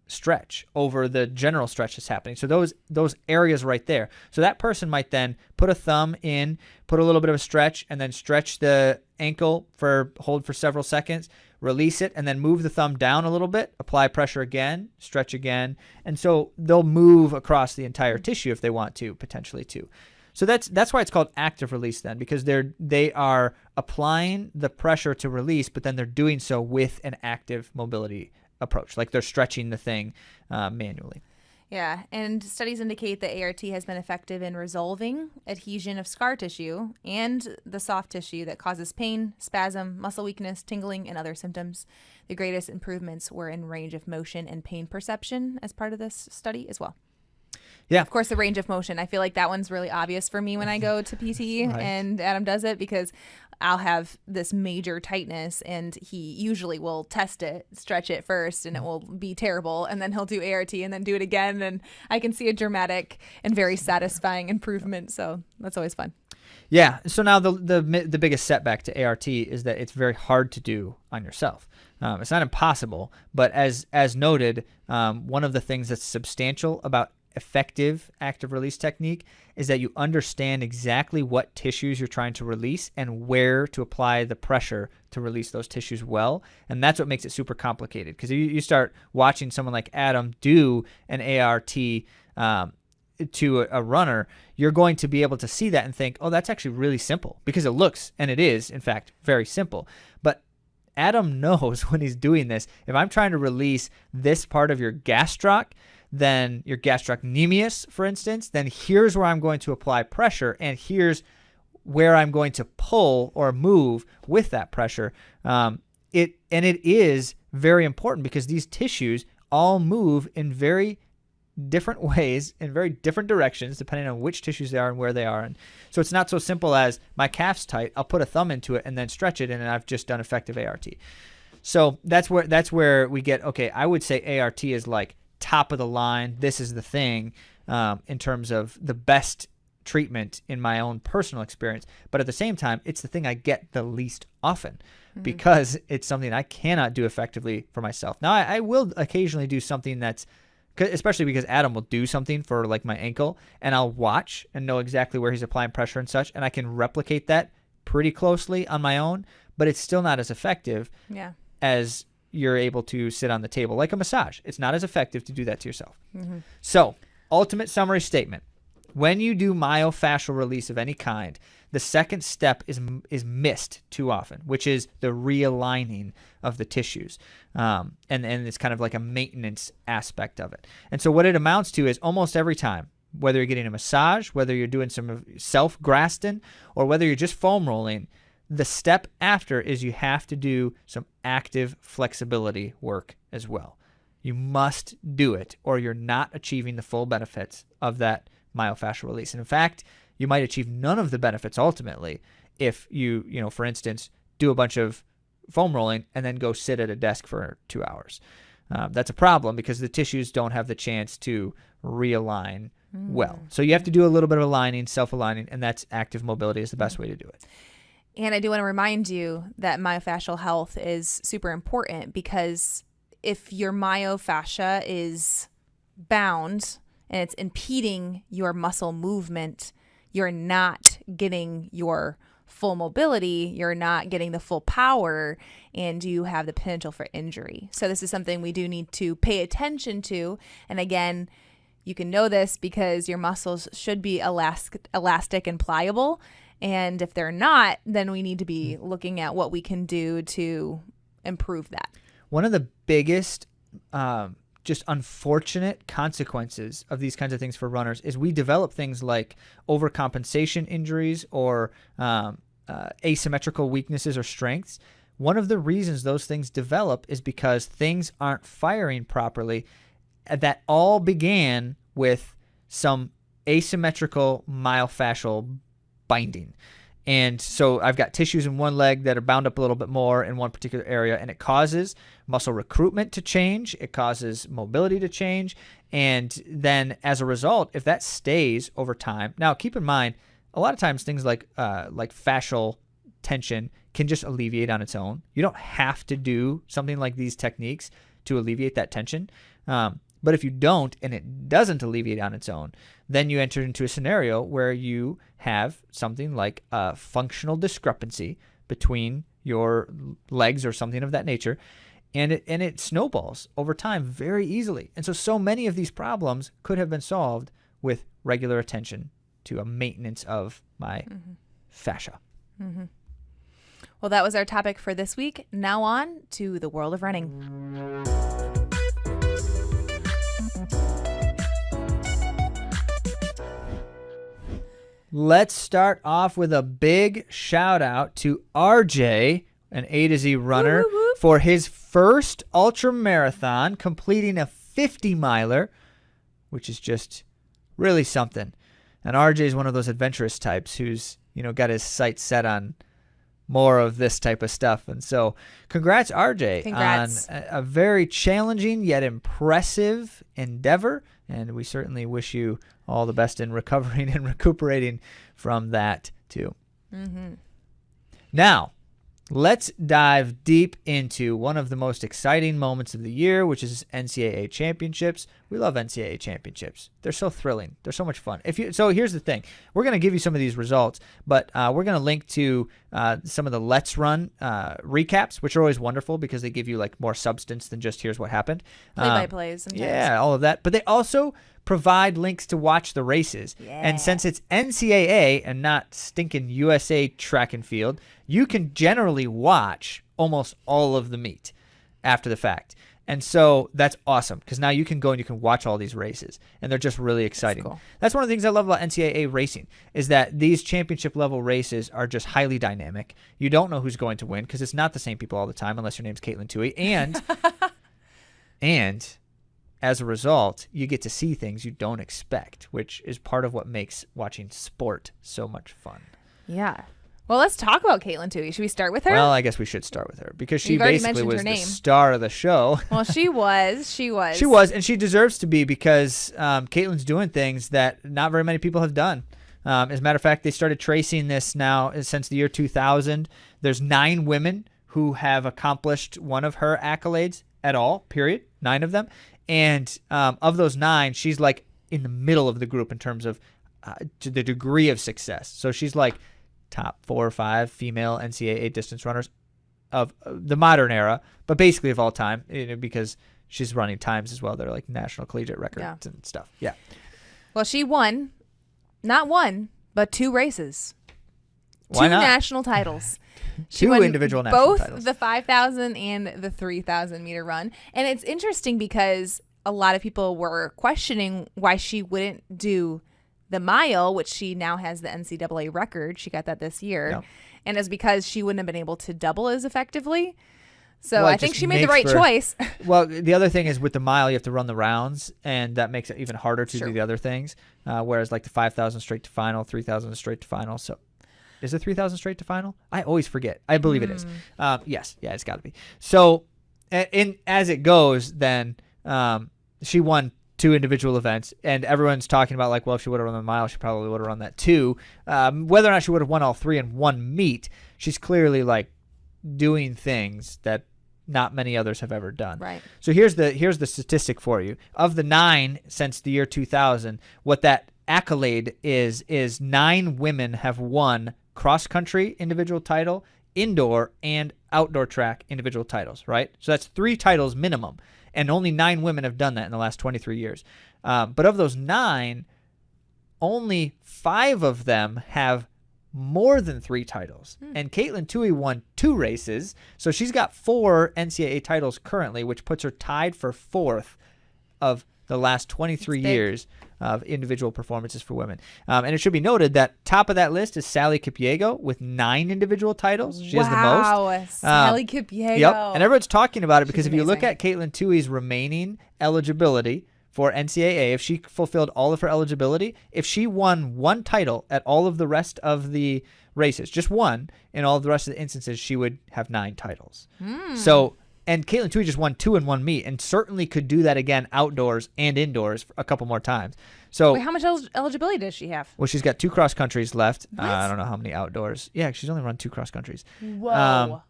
stretch over the general stretch that's happening. So those areas right there. So that person might then put a thumb in, put a little bit of a stretch, and then stretch the ankle hold for several seconds, release it, and then move the thumb down a little bit, apply pressure again, stretch again. And so they'll move across the entire tissue if they want to, potentially too. So that's why it's called active release then, because they are applying the pressure to release, but then they're doing so with an active mobility approach, like they're stretching the thing manually. Yeah, and studies indicate that ART has been effective in resolving adhesion of scar tissue and the soft tissue that causes pain, spasm, muscle weakness, tingling, and other symptoms. The greatest improvements were in range of motion and pain perception as part of this study as well. Yeah. Of course, the range of motion. I feel like that one's really obvious for me when I go to PT Right. and Adam does it, because I'll have this major tightness and he usually will test it, stretch it first, and it will be terrible. And then he'll do ART and then do it again. And I can see a dramatic and very satisfying improvement. So that's always fun. Yeah. So now the biggest setback to ART is that it's very hard to do on yourself. It's not impossible, but as noted, one of the things that's substantial about effective active release technique is that you understand exactly what tissues you're trying to release and where to apply the pressure to release those tissues well. And that's what makes it super complicated, because you start watching someone like Adam do an ART to a runner, you're going to be able to see that and think, oh, that's actually really simple, because it looks, and it is, in fact, very simple. But Adam knows when he's doing this, if I'm trying to release this part of your gastroc, then your gastrocnemius, for instance, then here's where I'm going to apply pressure, and here's where I'm going to pull or move with that pressure. It is very important, because these tissues all move in very different ways, in very different directions, depending on which tissues they are and where they are. And so it's not so simple as my calf's tight, I'll put a thumb into it and then stretch it, and I've just done effective ART. So that's where we get, okay, I would say ART is like top of the line. This is the thing in terms of the best treatment in my own personal experience. But at the same time, it's the thing I get the least often, because it's something I cannot do effectively for myself. Now, I will occasionally do something that's especially because Adam will do something for like my ankle, and I'll watch and know exactly where he's applying pressure and such, and I can replicate that pretty closely on my own, but it's still not as effective as you're able to sit on the table. Like a massage, it's not as effective to do that to yourself. So, ultimate summary statement. When you do myofascial release of any kind, the second step is missed too often, which is the realigning of the tissues. And it's kind of like a maintenance aspect of it. And so what it amounts to is almost every time, whether you're getting a massage, whether you're doing some self-graston, or whether you're just foam rolling, the step after is you have to do some active flexibility work as well. You must do it, or you're not achieving the full benefits of that myofascial release. And in fact, you might achieve none of the benefits ultimately if you for instance, do a bunch of foam rolling and then go sit at a desk for 2 hours. That's a problem because the tissues don't have the chance to realign well. So you have to do a little bit of aligning, self-aligning, and that's active mobility is the best way to do it. And I do want to remind you that myofascial health is super important, because if your myofascia is bound and it's impeding your muscle movement, you're not getting your full mobility, you're not getting the full power, and you have the potential for injury. So this is something we do need to pay attention to. And again, you can know this because your muscles should be elastic and pliable. And if they're not, then we need to be looking at what we can do to improve that. One of the biggest just unfortunate consequences of these kinds of things for runners is we develop things like overcompensation injuries or asymmetrical weaknesses or strengths. One of the reasons those things develop is because things aren't firing properly. That all began with some asymmetrical myofascial binding. And so I've got tissues in one leg that are bound up a little bit more in one particular area, and it causes muscle recruitment to change. It causes mobility to change. And then as a result, if that stays over time, now keep in mind, a lot of times things like fascial tension can just alleviate on its own. You don't have to do something like these techniques to alleviate that tension. But if you don't, and it doesn't alleviate on its own, then you enter into a scenario where you have something like a functional discrepancy between your legs or something of that nature, and it snowballs over time very easily. And so many of these problems could have been solved with regular attention to a maintenance of my fascia. Well, that was our topic for this week. Now on to the world of running. Let's start off with a big shout out to RJ, an A to Z runner, for his first ultra marathon, completing a 50 miler, which is just really something. And RJ is one of those adventurous types who's, got his sights set on more of this type of stuff. And so congrats, RJ, Congrats. on a very challenging yet impressive endeavor. And we certainly wish you all the best in recovering and recuperating from that too. Now, let's dive deep into one of the most exciting moments of the year, which is NCAA championships. We love NCAA championships. They're so thrilling. They're so much fun. So here's the thing. We're going to give you some of these results, but we're going to link to some of the Let's Run recaps, which are always wonderful because they give you like more substance than just here's what happened. Play-by-plays. Yeah, all of that. But they also provide links to watch the races. Yeah. And since it's NCAA and not stinking USA track and field, you can generally watch almost all of the meet after the fact. And so that's awesome because now you can go and you can watch all these races, and they're just really exciting. That's cool. That's one of the things I love about NCAA racing is that these championship level races are just highly dynamic. You don't know who's going to win because it's not the same people all the time unless your name's Caitlin Toohey. And as a result, you get to see things you don't expect, which is part of what makes watching sport so much fun. Yeah. Well, let's talk about Caitlin Toohey. Should we start with her? Well, I guess we should start with her because she You've already basically mentioned was her the name. star of the show. Well, she was. She was, and she deserves to be because Caitlin's doing things that not very many people have done. As a matter of fact, they started tracing this now since the year 2000. There's 9 women who have accomplished one of her accolades at all, period. 9 of them. And of those 9, she's like in the middle of the group in terms of the degree of success. So she's like top 4 or 5 female NCAA distance runners of the modern era, but basically of all time, because she's running times as well. They're like national collegiate records and stuff. Yeah. Well, she won, not one, but 2 races. Why 2 not? national titles. She 2 won individual national both titles. the 5,000 and the 3,000 meter run. And it's interesting because a lot of people were questioning why she wouldn't do the mile, which she now has the NCAA record. She got that this year. Yep. And it's because she wouldn't have been able to double as effectively. So Well, I it think just she made the makes right choice. Well, the other thing is with the mile, you have to run the rounds, and that makes it even harder to Sure. do the other things. Whereas like the 5,000 straight to final, 3,000 straight to final. So is it 3,000 straight to final? I always forget. I believe it is. Yes. Yeah, it's got to be. So as it goes, then she won 2 individual events, and everyone's talking about like, well, if she would have run the mile, she probably would have run that too. Whether or not she would have won all 3 in one meet, she's clearly like doing things that not many others have ever done. Right. So here's the statistic for you. Of the 9 since the year 2000, what that accolade is 9 women have won cross-country individual title, indoor and outdoor track individual titles, right? So that's 3 titles minimum, and only 9 women have done that in the last 23 years. But of those 9, only 5 of them have more than 3 titles. And Caitlin Toohey won 2 races, so she's got 4 NCAA titles currently, which puts her tied for 4th of the last 23 years of individual performances for women. And it should be noted that top of that list is Sally Kipyego with 9 individual titles. She has the most. Wow, Sally Kipyego. Yep, and everyone's talking about it because She's if you look amazing. at Caitlin Toohey's remaining eligibility for NCAA, if she fulfilled all of her eligibility, if she won 1 title at all of the rest of the races, just 1 in all of the rest of the instances, she would have 9 titles. So, and Caitlin Toohey just won 2 in one meet, and certainly could do that again outdoors and indoors a couple more times. So, Wait, how much eligibility does she have? well, she's got 2 cross countries left. What? I don't know how many outdoors. Yeah, she's only run 2 cross countries. Whoa.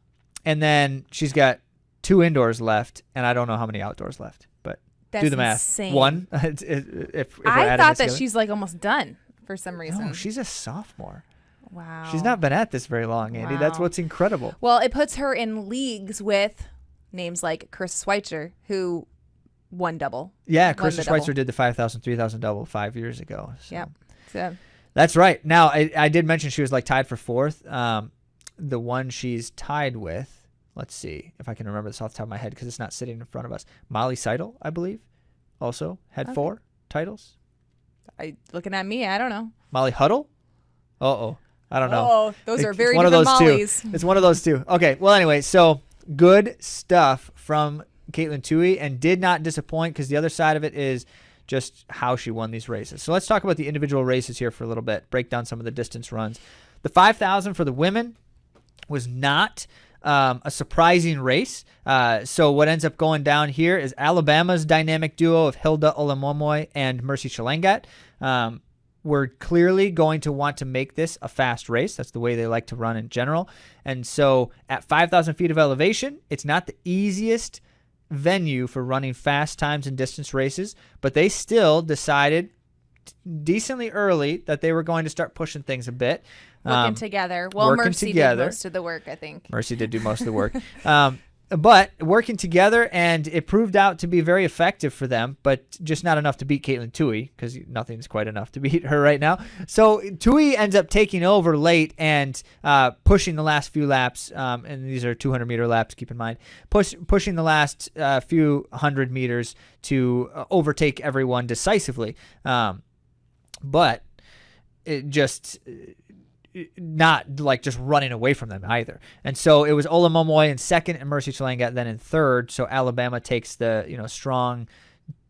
And then she's got 2 indoors left, and I don't know how many outdoors left, but That's do the math. insane. 1. if we're I adding thought this that together. she's like almost done for some reason. No, she's a sophomore. Wow. She's not been at this very long, Andy. That's Wow. what's incredible. Well, it puts her in leagues with names like Chris Schweitzer, who won double. Yeah, Won Krista the Schweitzer double. did the 5,000, 3,000 double 5 years ago. So. Yep. So, That's right. Now, I did mention she was like tied for 4th. The one she's tied with, let's see if I can remember this off the top of my head because it's not sitting in front of us. Molly Seidel, I believe, also had Okay. 4 titles. looking at me, I don't know. Molly Huddle? Uh-oh. I don't know. Oh, those are It's very one of different those two. Mollies. It's one of those 2. Okay. Well, anyway, so good stuff from Caitlin Toohey, and did not disappoint because the other side of it is just how she won these races. So let's talk about the individual races here for a little bit, break down some of the distance runs. The 5,000 for the women was not a surprising race. So what ends up going down here is Alabama's dynamic duo of Hilda Olamomoy and Mercy Shalangat. We're clearly going to want to make this a fast race. That's the way they like to run in general. And so at 5,000 feet of elevation, it's not the easiest venue for running fast times and distance races, but they still decided decently early that they were going to start pushing things a bit. Working together. Well, working Mercy together. did most of the work, I think. Mercy did do most of the work. But working together, and it proved out to be very effective for them, but just not enough to beat Caitlin Toohey because nothing's quite enough to beat her right now. So Toohey ends up taking over late and pushing the last few laps, and these are 200-meter laps, keep in mind, pushing the last few 100 meters to overtake everyone decisively. But it just... not like just running away from them either. And so it was Olamomoy in 2nd and Mercy Shalangat then in 3rd. So Alabama takes the strong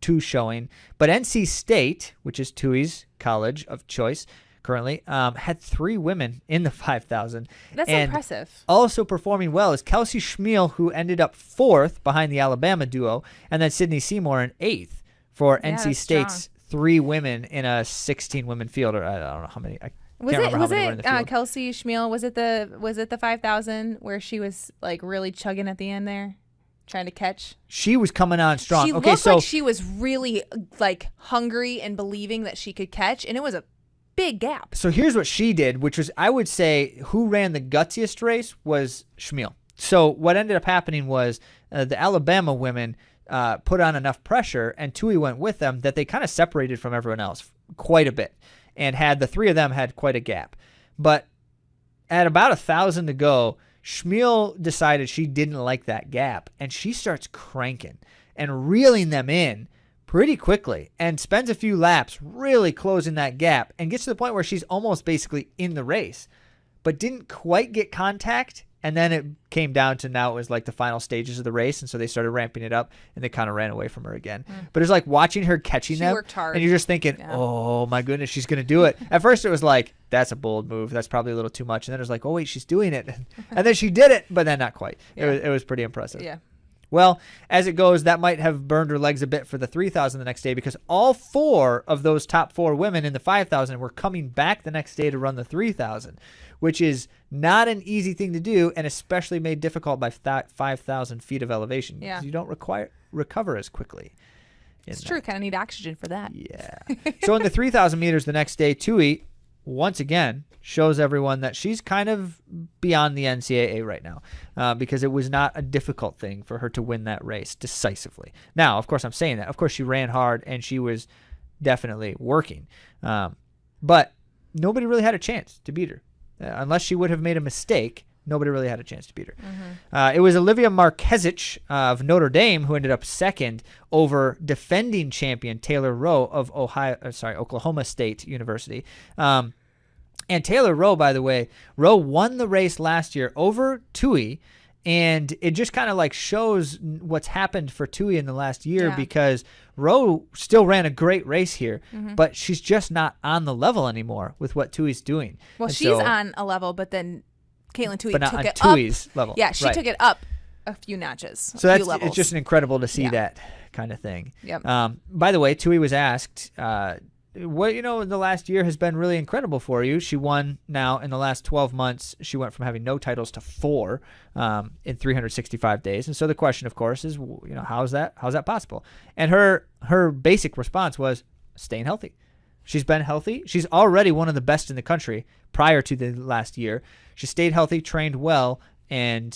2 showing. But NC State, which is Toohey's college of choice currently, had 3 women in the 5,000. That's and impressive. also performing well is Kelsey Schmiel, who ended up 4th behind the Alabama duo, and then Sydney Seymour in 8th for Yeah, NC that's State's 3 women in a 16-women field. Or I don't know how many. Was Can't it remember how many were in the field. Kelsey Schmiel? Was it the 5,000 where she was like really chugging at the end there? Trying to catch. She was coming on strong. She okay, looked so like she was really like hungry and believing that she could catch, and it was a big gap. So here's what she did, which was, I would say, who ran the gutsiest race was Schmiel. So what ended up happening was the Alabama women put on enough pressure, and Tui went with them, that they kind of separated from everyone else quite a bit, and the three of them had quite a gap. But at about 1,000 to go, Schmiel decided she didn't like that gap, and she starts cranking and reeling them in pretty quickly and spends a few laps really closing that gap and gets to the point where she's almost basically in the race, but didn't quite get contact. And then it came down to, now it was like the final stages of the race, and so they started ramping it up, and they kind of ran away from her again. But it's like watching her catching them, worked hard. and you're just thinking, oh my goodness, she's going to do it. At first it was like, that's a bold move. That's probably a little too much. And then it was like, oh wait, she's doing it. And then she did it, but then not quite. It was pretty impressive. Yeah. Well, as it goes, that might have burned her legs a bit for the 3,000 the next day, because all four of those top four women in the 5,000 were coming back the next day to run the 3,000, which is not an easy thing to do, and especially made difficult by 5,000 feet of elevation. Yeah. You don't recover as quickly. It's true. Kind of need oxygen for that. Yeah. So in the 3,000 meters the next day, Tui, once again, shows everyone that she's kind of beyond the NCAA right now, because it was not a difficult thing for her to win that race decisively. Now, of course, I'm saying that. Of course, she ran hard, and she was definitely working. But nobody really had a chance to beat her. Unless she would have made a mistake, nobody really had a chance to beat her. It was Olivia Marquezich of Notre Dame who ended up second over defending champion Taylor Rowe of Oklahoma State University. And Taylor Rowe, by the way, Rowe won the race last year over Tui, and it just kind of like shows what's happened for Tui in the last year, because Rowe still ran a great race here, but she's just not on the level anymore with what Tui's doing. Well, and she's on a level, but then Caitlin Tui took it Tui's up. Level. Yeah, she took it up a few notches. So it's just incredible to see that kind of thing. Yep. By the way, Tui was asked, what in the last year has been really incredible for you. She won now in the last 12 months. She went from having no titles to 4 in 365 days. And so the question, of course, is how's that possible? And her basic response was staying healthy. She's been healthy. She's already one of the best in the country prior to the last year. She stayed healthy, trained well, and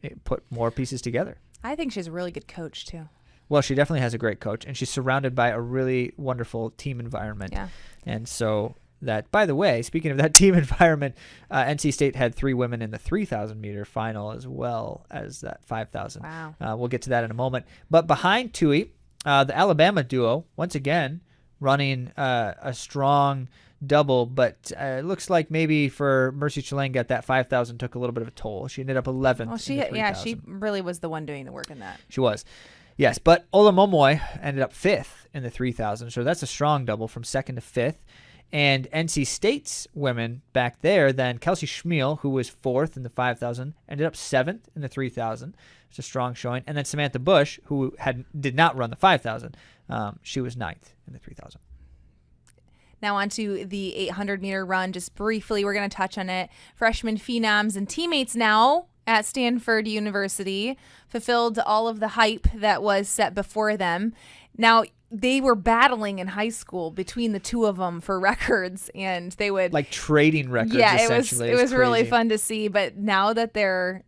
it put more pieces together. I think she's a really good coach too. Well, she definitely has a great coach, and she's surrounded by a really wonderful team environment. Yeah. And so that, by the way, speaking of that team environment, NC State had 3 women in the 3,000 meter final as well as that 5,000. Wow. We'll get to that in a moment. But behind Tui, the Alabama duo, once again, running a strong double, but it looks like maybe for Mercy Chalenga, that 5,000 took a little bit of a toll. She ended up 11th. Well, she really was the one doing the work in that. She was. Yes, but Ola Momoy ended up 5th in the 3,000, so that's a strong double from 2nd to 5th. And NC State's women back there, then Kelsey Schmiel, who was 4th in the 5,000, ended up 7th in the 3,000. It's a strong showing. And then Samantha Bush, who did not run the 5,000, she was 9th in the 3,000. Now on to the 800-meter run. Just briefly, we're going to touch on it. Freshman phenoms and teammates now at Stanford University fulfilled all of the hype that was set before them. Now, they were battling in high school between the two of them for records, and they would like trading records. Yeah, essentially. it was really fun to see. But now that they're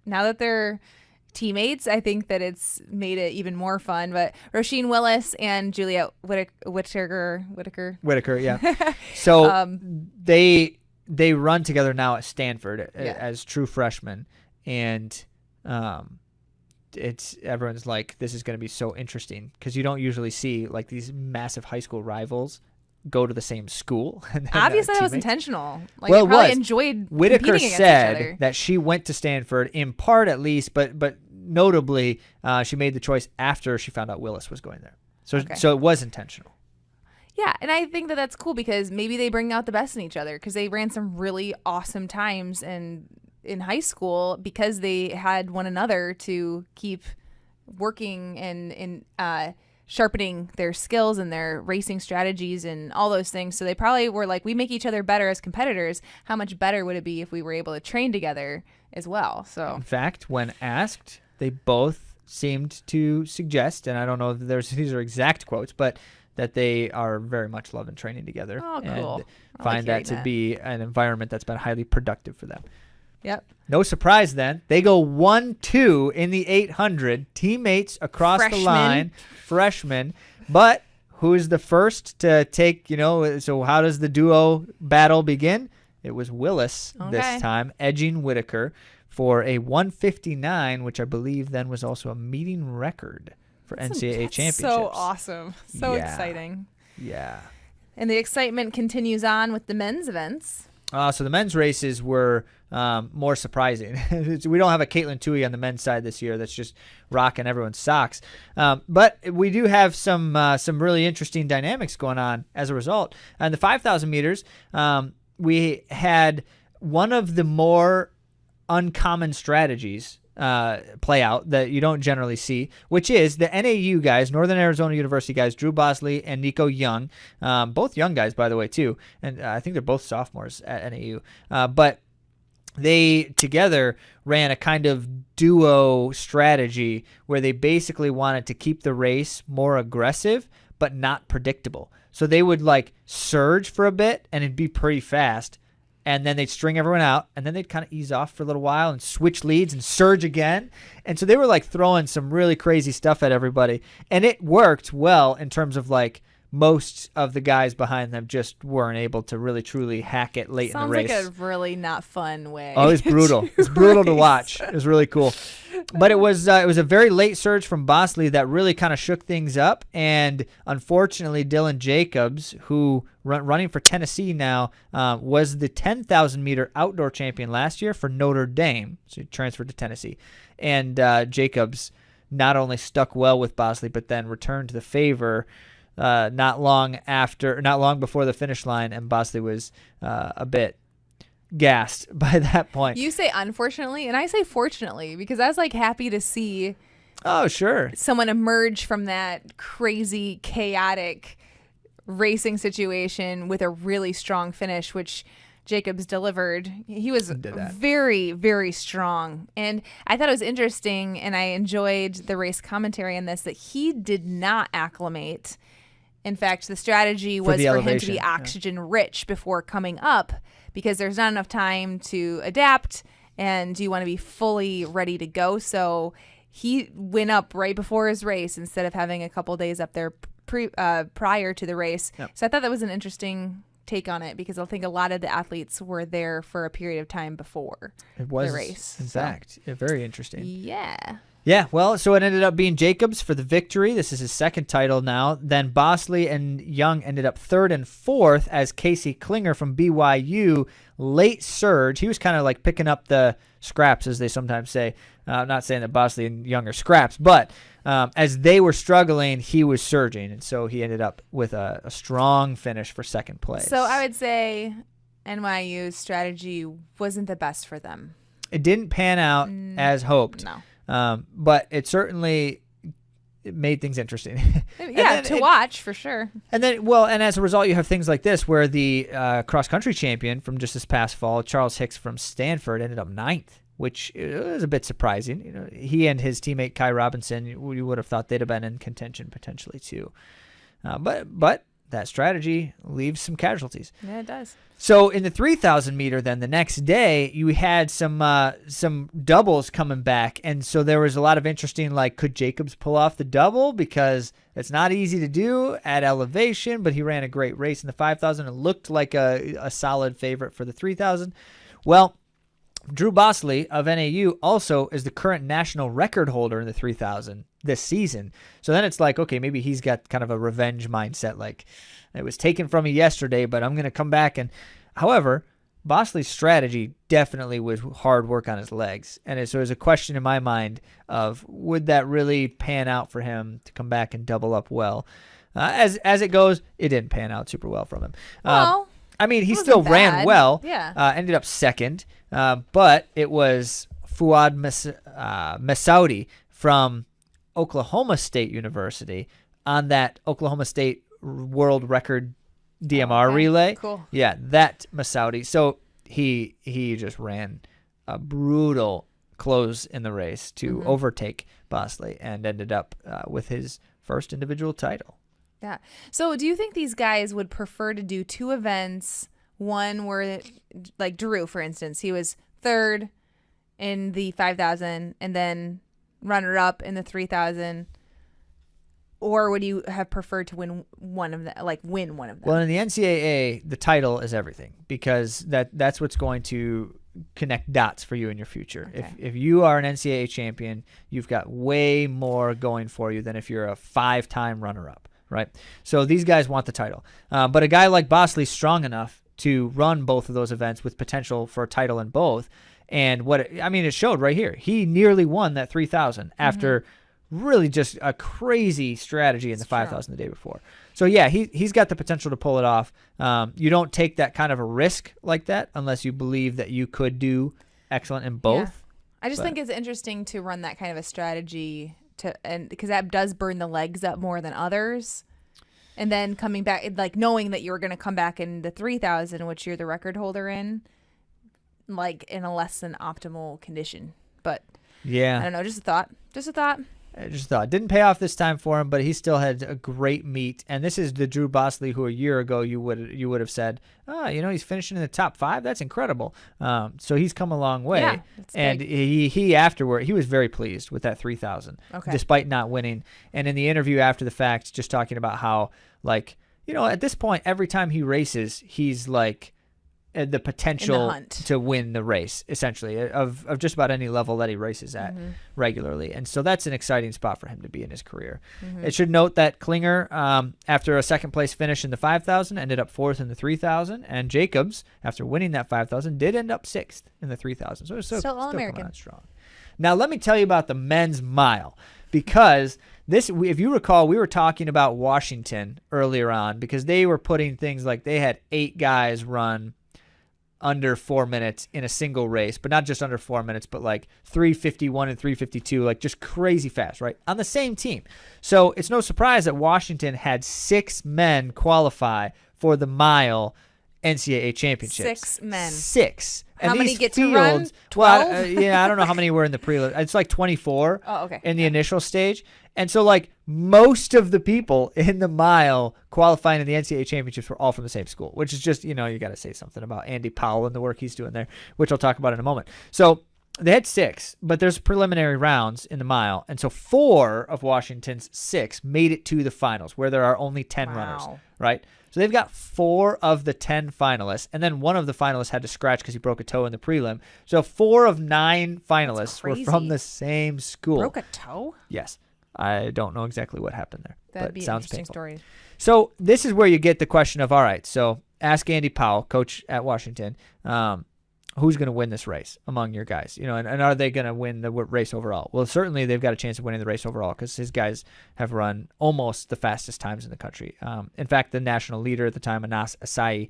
teammates, I think that it's made it even more fun. But Roisin Willis and Juliet Whitaker. Yeah. So they run together now at Stanford as true freshmen. And everyone's like, this is going to be so interesting, because you don't usually see like these massive high school rivals go to the same school. Obviously, that was intentional. Like, well, they probably enjoyed Whitaker competing against said each other. that she went to Stanford in part, at least, but notably, she made the choice after she found out Willis was going there. So it was intentional. Yeah, and I think that that's cool, because maybe they bring out the best in each other, because they ran some really awesome times in high school because they had one another to keep working and sharpening their skills and their racing strategies and all those things. So they probably were like, we make each other better as competitors. How much better would it be if we were able to train together as well? So in fact, when asked, they both seemed to suggest, and I don't know if these are exact quotes, but that they are very much loving training together. Oh, cool. And I find like that to hearing be an environment that's been highly productive for them. Yep. No surprise then. They go 1-2 in the 800. Teammates across the line. Freshmen. But who's the first to take, so how does the duo battle begin? It was Willis this time, edging Whitaker for a 159, which I believe then was also a meeting record for NCAA championships. So awesome. So exciting. Yeah. And the excitement continues on with the men's events. So the men's races were more surprising. We don't have a Caitlin Tui on the men's side this year that's just rocking everyone's socks. But we do have some really interesting dynamics going on as a result. On the 5,000 meters, we had one of the more uncommon strategies play out that you don't generally see, which is the NAU guys, Northern Arizona University guys, Drew Bosley and Nico Young, both young guys, by the way, too. And I think they're both sophomores at NAU. But they together ran a kind of duo strategy where they basically wanted to keep the race more aggressive but not predictable. So they would surge for a bit and it'd be pretty fast. And then they'd string everyone out, and then they'd kind of ease off for a little while and switch leads and surge again. And so they were throwing some really crazy stuff at everybody. And it worked well in terms of most of the guys behind them just weren't able to really truly hack it late in the race. Sounds like a really not fun way. Oh, it was brutal. It's brutal to watch. It was really cool. But it was a very late surge from Bosley that really kind of shook things up. And unfortunately, Dylan Jacobs, who running for Tennessee now, was the 10,000 meter outdoor champion last year for Notre Dame. So he transferred to Tennessee. And Jacobs not only stuck well with Bosley, but then returned to the favor not long before the finish line, and Bosley was a bit gassed by that point. You say unfortunately, and I say fortunately, because I was happy to see someone emerge from that crazy, chaotic racing situation with a really strong finish, which Jacobs delivered. He was very, very strong. And I thought it was interesting, and I enjoyed the race commentary on this, that he did not acclimate. In fact, the strategy was for him to be oxygen rich before coming up, because there's not enough time to adapt and you want to be fully ready to go. So he went up right before his race instead of having a couple days up there prior to the race. Yep. So I thought that was an interesting take on it, because I think a lot of the athletes were there for a period of time before the race. In fact, very interesting. Yeah, well, so it ended up being Jacobs for the victory. This is his second title now. Then Bosley and Young ended up third and fourth as Casey Klinger from BYU late surge. He was kind of picking up the scraps, as they sometimes say. I'm not saying that Bosley and Young are scraps, but as they were struggling, he was surging. And so he ended up with a strong finish for second place. So I would say NYU's strategy wasn't the best for them. It didn't pan out as hoped. No. But it certainly made things interesting. To watch for sure. And then, and as a result, you have things like this, where the cross-country champion from just this past fall, Charles Hicks from Stanford, ended up 9th, which is a bit surprising. He and his teammate Kai Robinson, you would have thought they'd have been in contention potentially too. But that strategy leaves some casualties. Yeah, it does. So in the 3,000 meter, then the next day, you had some doubles coming back, and so there was a lot of interesting, could Jacobs pull off the double, because it's not easy to do at elevation, but he ran a great race in the 5,000 and looked like a solid favorite for the 3,000. Well, Drew Bosley of NAU also is the current national record holder in the 3,000 this season. So then it's okay, maybe he's got kind of a revenge mindset, it was taken from me yesterday, but I'm going to come back. And however, Bosley's strategy definitely was hard work on his legs. And so there's a question in my mind of, would that really pan out for him to come back and double up well? As it goes, it didn't pan out super well from him. Well, he still ran well. Yeah. Ended up second. But it was Fuad Messaoudi from Oklahoma State University on that Oklahoma State world record DMR relay. Cool. Yeah, that Messaoudi. So he just ran a brutal close in the race to overtake Bosley, and ended up with his first individual title. Yeah. So do you think these guys would prefer to do two events? One where, like Drew, for instance, he was third in the 5,000 and then runner-up in the 3,000. Or would you have preferred to win one of them, win one of them? Well, in the NCAA, the title is everything because that's what's going to connect dots for you in your future. Okay. If you are an NCAA champion, you've got way more going for you than if you're a 5-time runner-up, right? So these guys want the title. But a guy like Bosley's strong enough to run both of those events with potential for a title in both. And it showed right here. He nearly won that 3,000 after really just a crazy strategy in the 5,000 the day before. So yeah, he's got the potential to pull it off. You don't take that kind of a risk like that unless you believe that you could do excellent in both. Yeah. I just think it's interesting to run that kind of a strategy because that does burn the legs up more than others. And then coming back, knowing that you're going to come back in the 3,000, which you're the record holder in a less than optimal condition. But yeah, I don't know. Just a thought. I just thought. Didn't pay off this time for him, but he still had a great meet. And this is the Drew Bosley who a year ago you would have said, he's finishing in the top 5. That's incredible. So he's come a long way. Yeah, and big. he afterward, he was very pleased with that 3,000, despite not winning. And in the interview after the fact, just talking about how, at this point, every time he races, he's the potential to win the race, essentially, of just about any level that he races at regularly. And so that's an exciting spot for him to be in his career. It should note that Klinger, after a second-place finish in the 5,000, ended up 4th in the 3,000, and Jacobs, after winning that 5,000, did end up 6th in the 3,000. So it's still All-American. Still strong. Now, let me tell you about the men's mile, because if you recall, we were talking about Washington earlier on because they were putting things like they had 8 guys run under 4 minutes in a single race, but not just under 4 minutes, but 3:51 and 3:52, just crazy fast, right? On the same team. So it's no surprise that Washington had 6 men qualify for the mile NCAA championships. 6 men. 6. How and many these get fields, to run? 12? Well, I don't know how many were in the prelim. It's 24 okay. in the initial stage. And so most of the people in the mile qualifying in the NCAA championships were all from the same school, which is just, you got to say something about Andy Powell and the work he's doing there, which I'll talk about in a moment. So they had 6, but there's preliminary rounds in the mile. And so 4 of Washington's 6 made it to the finals where there are only 10 runners, right? So they've got 4 of the 10 finalists, and then one of the finalists had to scratch because he broke a toe in the prelim. So 4 of 9 finalists were from the same school. Broke a toe? Yes. I don't know exactly what happened there. That'd be an sounds interesting painful. story. So this is where you get the question of, all right, so ask Andy Powell, coach at Washington, who's going to win this race among your guys? And are they going to win the race overall? Well, certainly they've got a chance of winning the race overall because his guys have run almost the fastest times in the country. In fact, the national leader at the time, Anas Asai,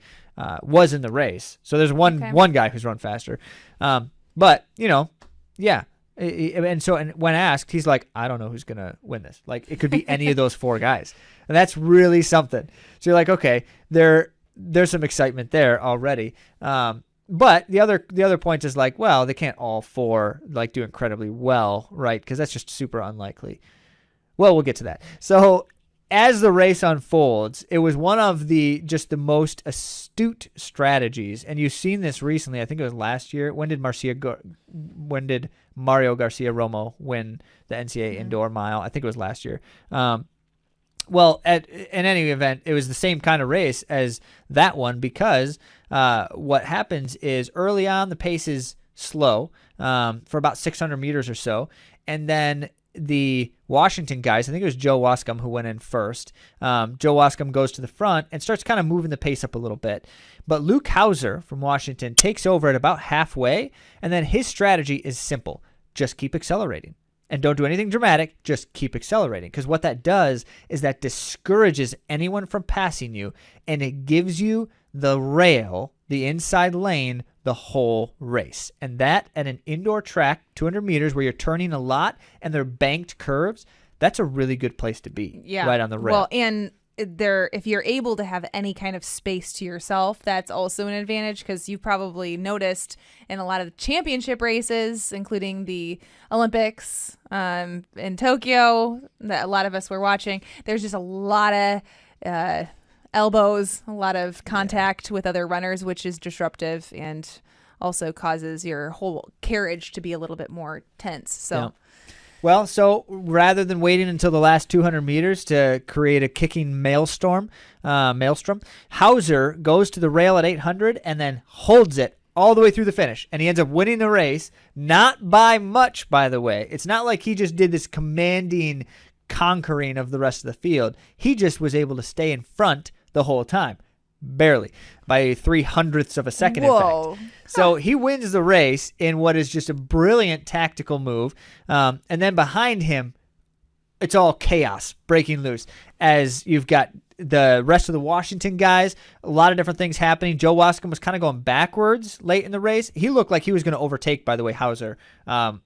was in the race. So there's one guy who's run faster. But, yeah. And when asked, he's like, I don't know who's going to win this. It could be any of those 4 guys. And that's really something. So you're like, okay, there's some excitement there already. But the other point is they can't all 4 do incredibly well, right? Because that's just super unlikely. Well, we'll get to that. So as the race unfolds, it was one of the most astute strategies, and you've seen this recently. I think it was last year. When did Mario Garcia Romo win the NCAA indoor mile? I think it was last year. Well, in any event, it was the same kind of race as that one because what happens is early on the pace is slow for about 600 meters or so, and then the Washington guys, I think it was Joe Wascom who went in first. Joe Wascom goes to the front and starts kind of moving the pace up a little bit. But Luke Hauser from Washington takes over at about halfway, and then his strategy is simple. Just keep accelerating. And don't do anything dramatic, just keep accelerating. Because what that does is that discourages anyone from passing you, and it gives you the rail, the inside lane, the whole race. And that at an indoor track, 200 meters, where you're turning a lot and they're banked curves, that's a really good place to be. Yeah. Right on the rail. Well, and if you're able to have any kind of space to yourself, that's also an advantage, because you've probably noticed in a lot of the championship races, including the Olympics in Tokyo, that a lot of us were watching, there's just a lot of elbows, a lot of contact with other runners, which is disruptive and also causes your whole carriage to be a little bit more tense. So. Yeah. Well, so rather than waiting until the last 200 meters to create a kicking maelstrom, Hauser goes to the rail at 800 and then holds it all the way through the finish. And he ends up winning the race, not by much, by the way. It's not like he just did this commanding conquering of the rest of the field. He just was able to stay in front the whole time. Barely. By 0.03 of a second, Whoa. in fact. So he wins the race in what is just a brilliant tactical move. And then behind him, it's all chaos breaking loose as you've got the rest of the Washington guys, a lot of different things happening. Joe Wascom was kind of going backwards late in the race. He looked like he was going to overtake, by the way, Hauser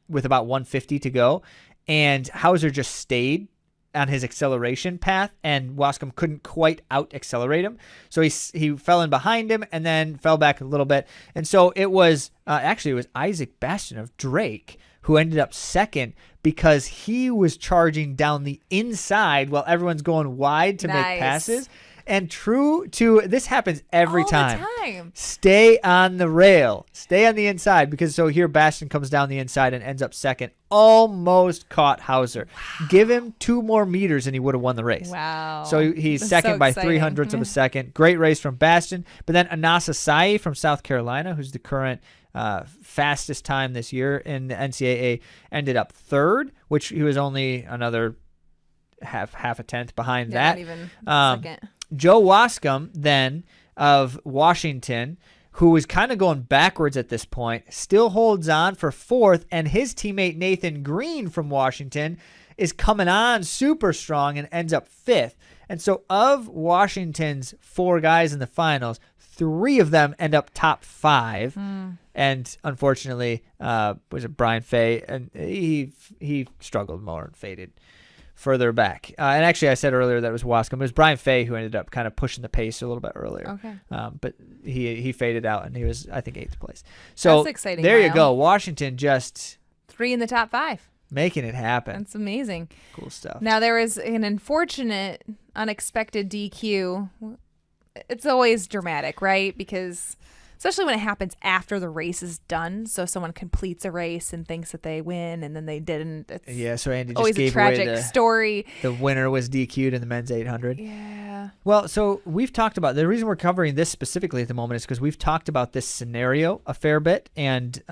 with about 150 to go. And Hauser just stayed on his acceleration path, and Wascom couldn't quite out-accelerate him. So he fell in behind him and then fell back a little bit. And so it was actually it was Isaac Bastian of Drake who ended up second because he was charging down the inside while everyone's going wide to make passes. And true to this happens every time. All the time. Stay on the rail. Stay on the inside, because so here Bastian comes down the inside and ends up second. Almost caught Hauser. Wow. Give him 2 more meters and he would have won the race. Wow. So he's second by 0.03 of a second. Great race from Bastian. But then Anasa Sai from South Carolina, who's the current fastest time this year in the NCAA, ended up third, which he was only another half a tenth behind that. Not even second. Joe Wascom, then, of Washington, who was kind of going backwards at this point, still holds on for fourth, and his teammate Nathan Green from Washington is coming on super strong and ends up fifth. And so of Washington's 4 guys in the finals, 3 of them end up top 5. And unfortunately, was it Brian Fay? And he struggled more and faded further back. And actually, I said earlier that it was Wascom. It was Brian Fay who ended up kind of pushing the pace a little bit earlier. Okay. But he faded out, and he was, I think, 8th place. So that's exciting. There you go. Washington just 3 in the top 5. Making it happen. That's amazing. Cool stuff. Now, there was an unfortunate, unexpected DQ. It's always dramatic, right? Because especially when it happens after the race is done. So someone completes a race and thinks that they win, and then they didn't. It's so Andy just always gave a tragic away story. The winner was DQ'd in the men's 800. Yeah. Well, so we've talked about, the reason we're covering this specifically at the moment is because we've talked about this scenario a fair bit, and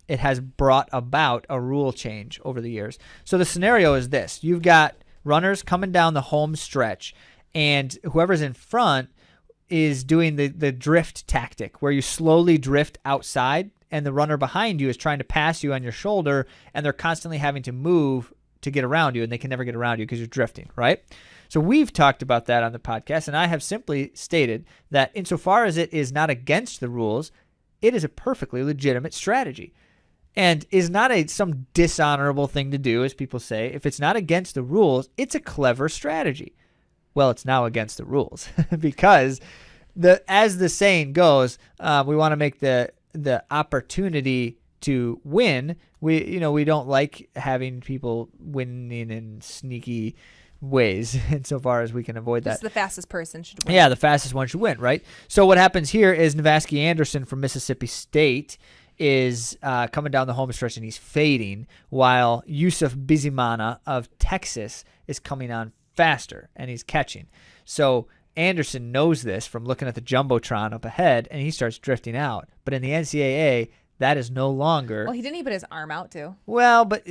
it has brought about a rule change over the years. So the scenario is this. You've got runners coming down the home stretch, and whoever's in front is doing the drift tactic, where you slowly drift outside and the runner behind you is trying to pass you on your shoulder, and they're constantly having to move to get around you, and they can never get around you because you're drifting, right? So we've talked about that on the podcast, and I have simply stated that insofar as it is not against the rules, it is a perfectly legitimate strategy and is not some dishonorable thing to do, as people say. If it's not against the rules, it's a clever strategy. Well, it's now against the rules because as the saying goes, we want to make the opportunity to win. We don't like having people winning in sneaky ways insofar as we can avoid that. Just the fastest person should win. Yeah, the fastest one should win, right? So what happens here is Navasky Anderson from Mississippi State is coming down the home stretch and he's fading, while Yusuf Bizimana of Texas is coming on faster and he's catching. So Anderson knows this from looking at the Jumbotron up ahead, and he starts drifting out. But in the NCAA, that is no longer. Well, he didn't even put his arm out too. Well, but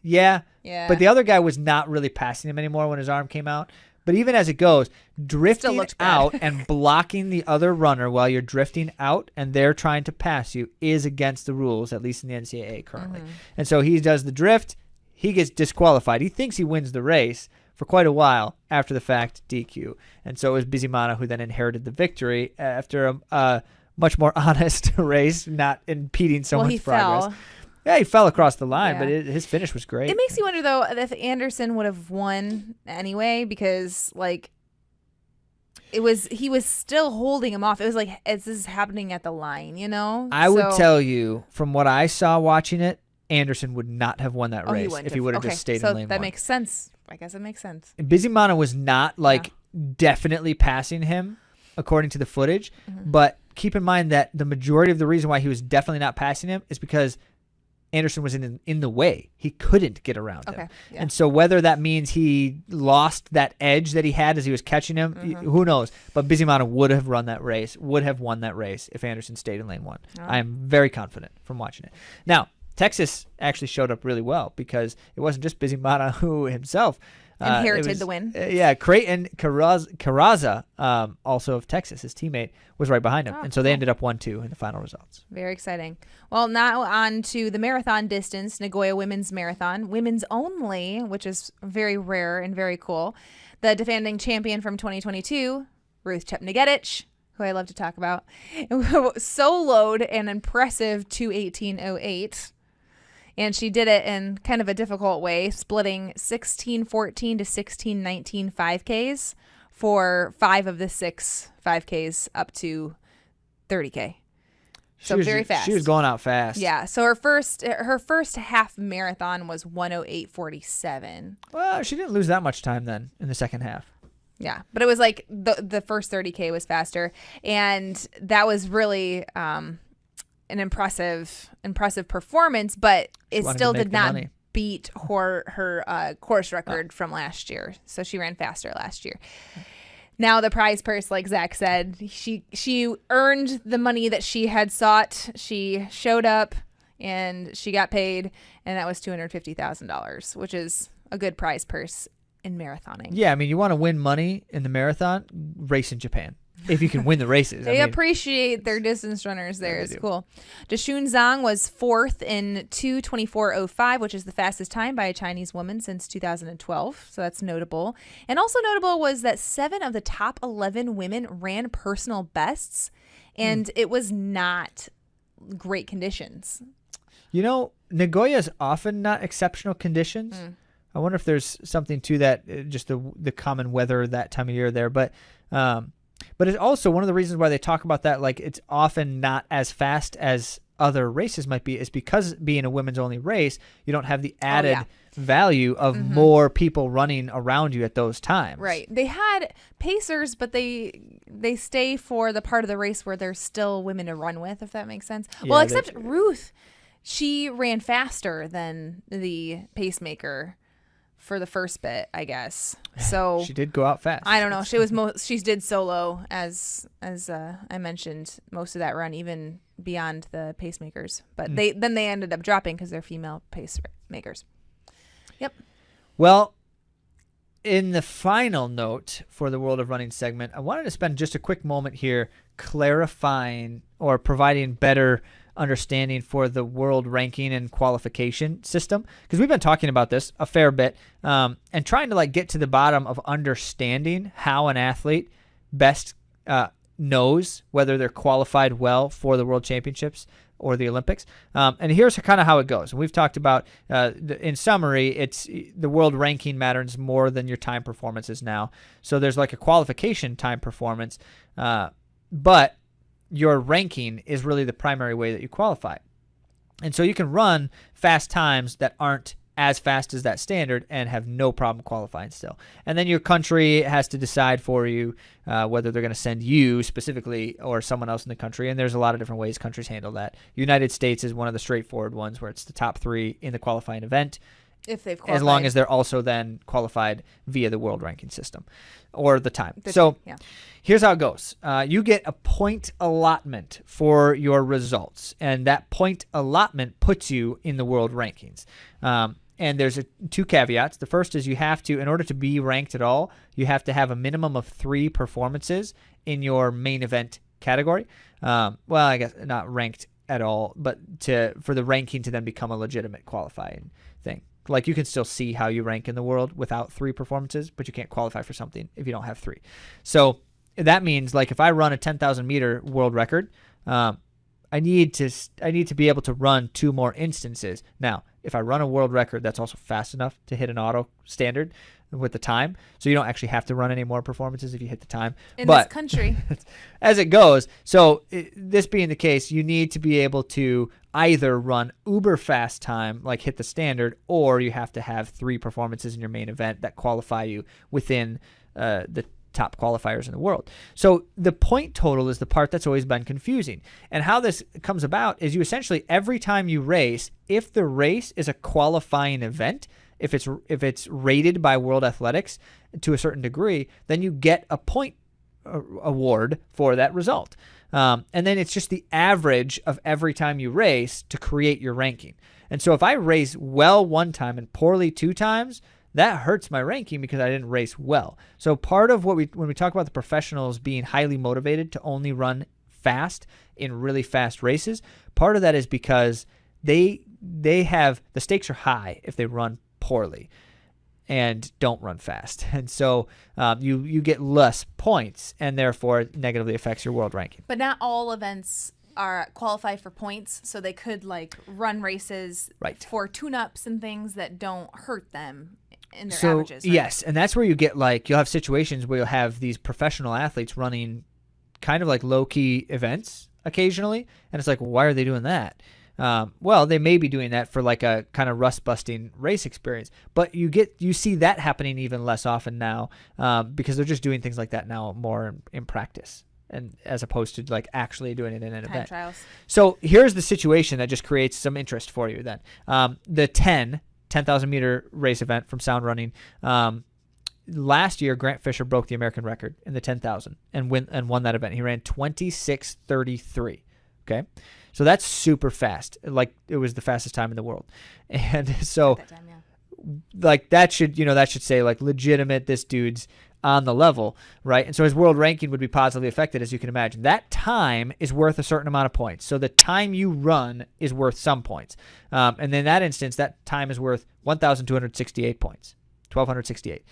yeah. But the other guy was not really passing him anymore when his arm came out. But even as it goes, drifting out and blocking the other runner while you're drifting out and they're trying to pass you is against the rules, at least in the NCAA currently. Mm-hmm. And so he does the drift. He gets disqualified. He thinks he wins the race for quite a while. After the fact, DQ. And so it was Bizimana who then inherited the victory after a much more honest race, not impeding someone's progress. Fell. Yeah, he fell across the line, but his finish was great. It makes you wonder, though, if Anderson would have won anyway, because, like, he was still holding him off. It was like, this is happening at the line, you know? I would tell you, from what I saw watching it, Anderson would not have won that race if he would have just stayed in lane 1. That makes sense. I guess it makes sense. And Bizimana was not definitely passing him according to the footage, but keep in mind that the majority of the reason why he was definitely not passing him is because Anderson was in the way. He couldn't get around him. Yeah. And so whether that means he lost that edge that he had as he was catching him, who knows? But Bizimana would have won that race if Anderson stayed in lane 1. Oh. I am very confident from watching it. Now, Texas actually showed up really well because it wasn't just Bizimana who himself inherited the win. Creighton Carraza, also of Texas, his teammate, was right behind him. And so they ended up 1-2 in the final results. Very exciting. Well, now on to the marathon distance, Nagoya Women's Marathon. Women's only, which is very rare and very cool. The defending champion from 2022, Ruth Chepngetich, who I love to talk about, soloed an impressive 2:18:08. And she did it in kind of a difficult way, splitting 16:14 to 16:19 5Ks for 5 of the 6 5Ks up to 30K. So very fast. She was going out fast. Yeah. So her first half marathon was 1:08:47. Well, she didn't lose that much time then in the second half. Yeah, but it was like the first 30K was faster, and that was really an impressive performance, but it still did not beat her course record from last year. So she ran faster last year. Now the prize purse, like Zach said, she earned the money that she had sought. She showed up and she got paid, and that was $250,000, which is a good prize purse in marathoning. Yeah, I mean, you want to win money in the marathon, race in Japan. If you can win the races. They appreciate their distance runners there. It's cool. Dashun Zhang was 4th in 2:24:05, which is the fastest time by a Chinese woman since 2012. So that's notable. And also notable was that 7 of the top 11 women ran personal bests, and it was not great conditions. You know, Nagoya is often not exceptional conditions. I wonder if there's something to that, just the common weather that time of year there. But it's also one of the reasons why they talk about that, like it's often not as fast as other races might be, is because being a women's only race, you don't have the added value of more people running around you at those times. Right. They had pacers, but they stay for the part of the race where there's still women to run with, if that makes sense. Yeah, well, except Ruth, she ran faster than the pacemaker for the first bit, I guess. So she did go out fast. I don't know. She did solo as I mentioned, most of that run, even beyond the pacemakers. But they ended up dropping because they're female pacemakers. Yep. Well, in the final note for the World of Running segment, I wanted to spend just a quick moment here clarifying or providing better understanding for the world ranking and qualification system, because we've been talking about this a fair bit, and trying to get to the bottom of understanding how an athlete best knows whether they're qualified well for the World Championships or the Olympics. And here's kind of how it goes. And we've talked about, in summary, it's the world ranking matters more than your time performances now. So there's like a qualification time performance, but your ranking is really the primary way that you qualify. And so you can run fast times that aren't as fast as that standard and have no problem qualifying still. And then your country has to decide for you whether they're going to send you specifically or someone else in the country. And there's a lot of different ways countries handle that. United States is one of the straightforward ones where it's the top 3 in the qualifying event. If they've qualified. As long as they're also then qualified via the world ranking system or the time. Here's how it goes. You get a point allotment for your results, and that point allotment puts you in the world rankings. And there's 2 caveats. The first is you have to, in order to be ranked at all, you have to have a minimum of 3 performances in your main event category. Well, I guess not ranked at all, but for the ranking to then become a legitimate qualifying thing. Like, you can still see how you rank in the world without 3 performances, but you can't qualify for something if you don't have 3. So that means, like, if I run a 10,000 meter world record, I need to be able to run 2 more instances. Now, if I run a world record, that's also fast enough to hit an auto standard with the time. So you don't actually have to run any more performances if you hit the time. In this country. As it goes. So this being the case, you need to be able to either run uber fast time, like hit the standard, or you have to have 3 performances in your main event that qualify you within the top qualifiers in the world. So the point total is the part that's always been confusing. And how this comes about is you essentially, every time you race, if the race is a qualifying event, if it's rated by World Athletics to a certain degree, then you get a point award for that result. And then it's just the average of every time you race to create your ranking. And so if I race well one time and poorly 2 times, that hurts my ranking because I didn't race well. So part of when we talk about the professionals being highly motivated to only run fast in really fast races, part of that is because they have, the stakes are high if they run poorly and don't run fast. And so you get less points, and therefore it negatively affects your world ranking. But not all events are qualified for points, so they could like run races for tune-ups and things that don't hurt them in their averages. Right? Yes, and that's where you get like, you'll have situations where you'll have these professional athletes running kind of like low-key events occasionally, and it's like, well, why are they doing that? Well, they may be doing that for like a kind of rust-busting race experience, but you see that happening even less often now because they're just doing things like that now more in practice, and as opposed to like actually doing it in an event. Trials. So here's the situation that just creates some interest for you then. The 10,000 meter race event from Sound Running. Last year, Grant Fisher broke the American record in the 10,000 and won that event. He ran 26:33. Okay, so that's super fast. Like, it was the fastest time in the world, and so At that time, like that should say like legitimate. This dude's on the level, right? And so his world ranking would be positively affected, as you can imagine. That time is worth a certain amount of points. So the time you run is worth some points. And in that instance, that time is worth 1,268 points, 1,268.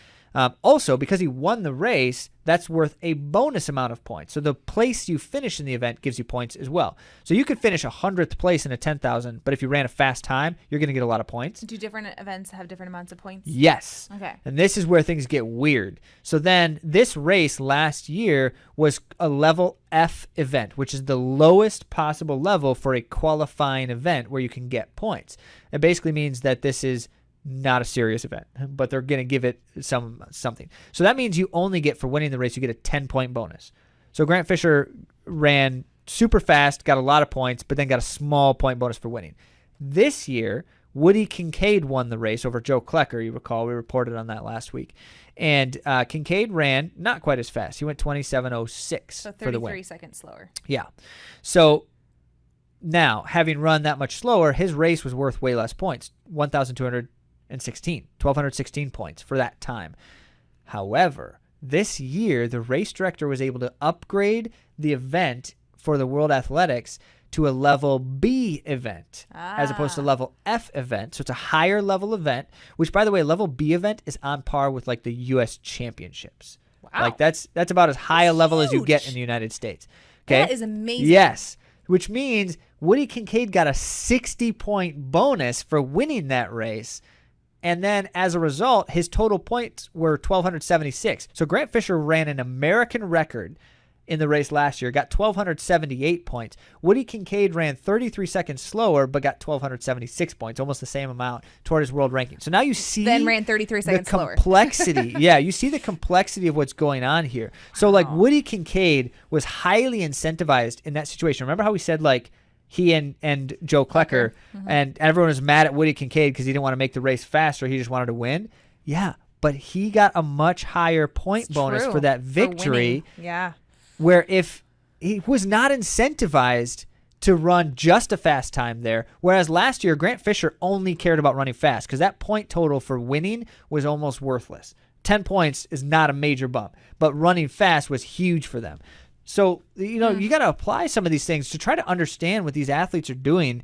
Also, because he won the race, that's worth a bonus amount of points. So the place you finish in the event gives you points as well. So you could finish 100th place in a 10,000, but if you ran a fast time, you're going to get a lot of points. Do different events have different amounts of points? Yes. Okay. And this is where things get weird. So then this race last year was a level F event, which is the lowest possible level for a qualifying event where you can get points. It basically means that this is not a serious event, but they're going to give it something. So that means you only get, for winning the race, you get a 10-point bonus. So Grant Fisher ran super fast, got a lot of points, but then got a small point bonus for winning. This year, Woody Kincaid won the race over Joe Klecker. You recall, we reported on that last week. And Kincaid ran not quite as fast. He went 27:06 for the win. 33 seconds slower. Yeah. So now, having run that much slower, his race was worth way less points, 1,216 points for that time. However, this year, the race director was able to upgrade the event for the World Athletics to a level B event as opposed to level F event. So it's a higher level event, which, by the way, a level B event is on par with like the U.S. championships. Wow. Like that's about as high a level as you get in the United States. Okay. That is amazing. Yes. Which means Woody Kincaid got a 60-point bonus for winning that race. And then as a result, his total points were 1,276. So Grant Fisher ran an American record in the race last year, got 1,278 points. Woody Kincaid ran 33 seconds slower, but got 1,276 points, almost the same amount toward his world ranking. So now you see then ran 33 seconds the complexity. Yeah, you see the complexity of what's going on here. So like Woody Kincaid was highly incentivized in that situation. Remember how we said like he and Joe Klecker, and everyone was mad at Woody Kincaid because he didn't want to make the race faster. He just wanted to win. Yeah, but he got a much higher point bonus for that victory. Yeah. Where if he was not incentivized to run just a fast time there, whereas last year Grant Fisher only cared about running fast because that point total for winning was almost worthless. 10 points is not a major bump, but running fast was huge for them. So, you know, you got to apply some of these things to try to understand what these athletes are doing.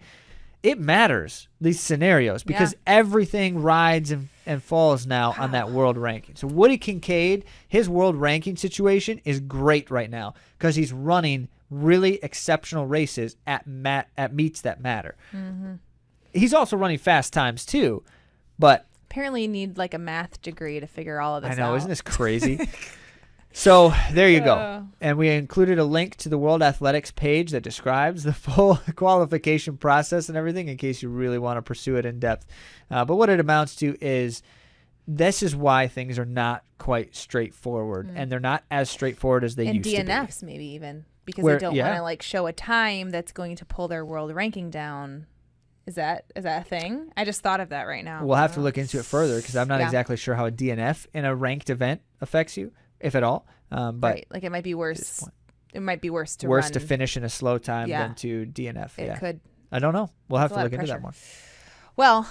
It matters, these scenarios, because everything rides and falls now on that world ranking. So Woody Kincaid, his world ranking situation is great right now because he's running really exceptional races at meets that matter. he's also running fast times too, but Apparently you need like a math degree to figure all of this out. I know, isn't this crazy? So there you go. And we included a link to the World Athletics page that describes the full qualification process and everything in case you really want to pursue it in depth. But what it amounts to is this is why things are not quite straightforward, and they're not as straightforward as they used to be. And DNFs maybe even, because they don't want to like show a time that's going to pull their world ranking down. Is that a thing? I just thought of that right now. We'll have to look into it further because I'm not exactly sure how a DNF in a ranked event affects you, if at all. But right, like it might be worse. It might be worse to run. to finish in a slow time than to DNF. It could. I don't know. We'll have to look into that more. Well,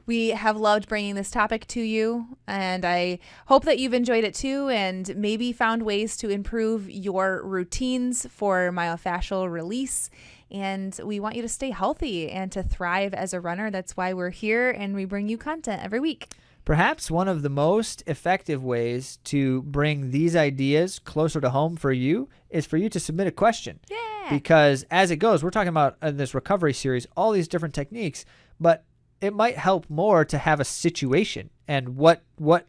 we have loved bringing this topic to you, and I hope that you've enjoyed it too, and maybe found ways to improve your routines for myofascial release. And we want you to stay healthy and to thrive as a runner. That's why we're here, and we bring you content every week. Perhaps one of the most effective ways to bring these ideas closer to home for you is for you to submit a question. Yeah. Because as it goes, we're talking about in this recovery series, all these different techniques, but it might help more to have a situation and what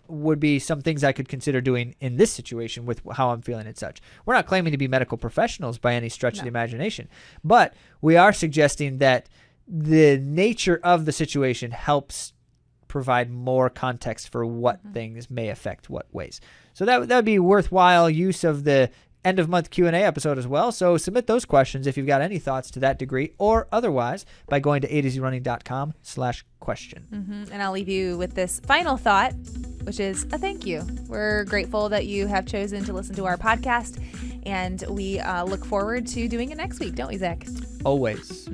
would be some things I could consider doing in this situation with how I'm feeling and such. We're not claiming to be medical professionals by any stretch of the imagination, but we are suggesting that the nature of the situation helps provide more context for what things may affect what ways. So that would be worthwhile use of the end of month Q&A episode as well. So submit those questions if you've got any thoughts to that degree or otherwise by going to AtoZrunning.com/question. And I'll leave you with this final thought, which is a thank you. We're grateful that you have chosen to listen to our podcast, and we look forward to doing it next week, don't we, Zach? Always.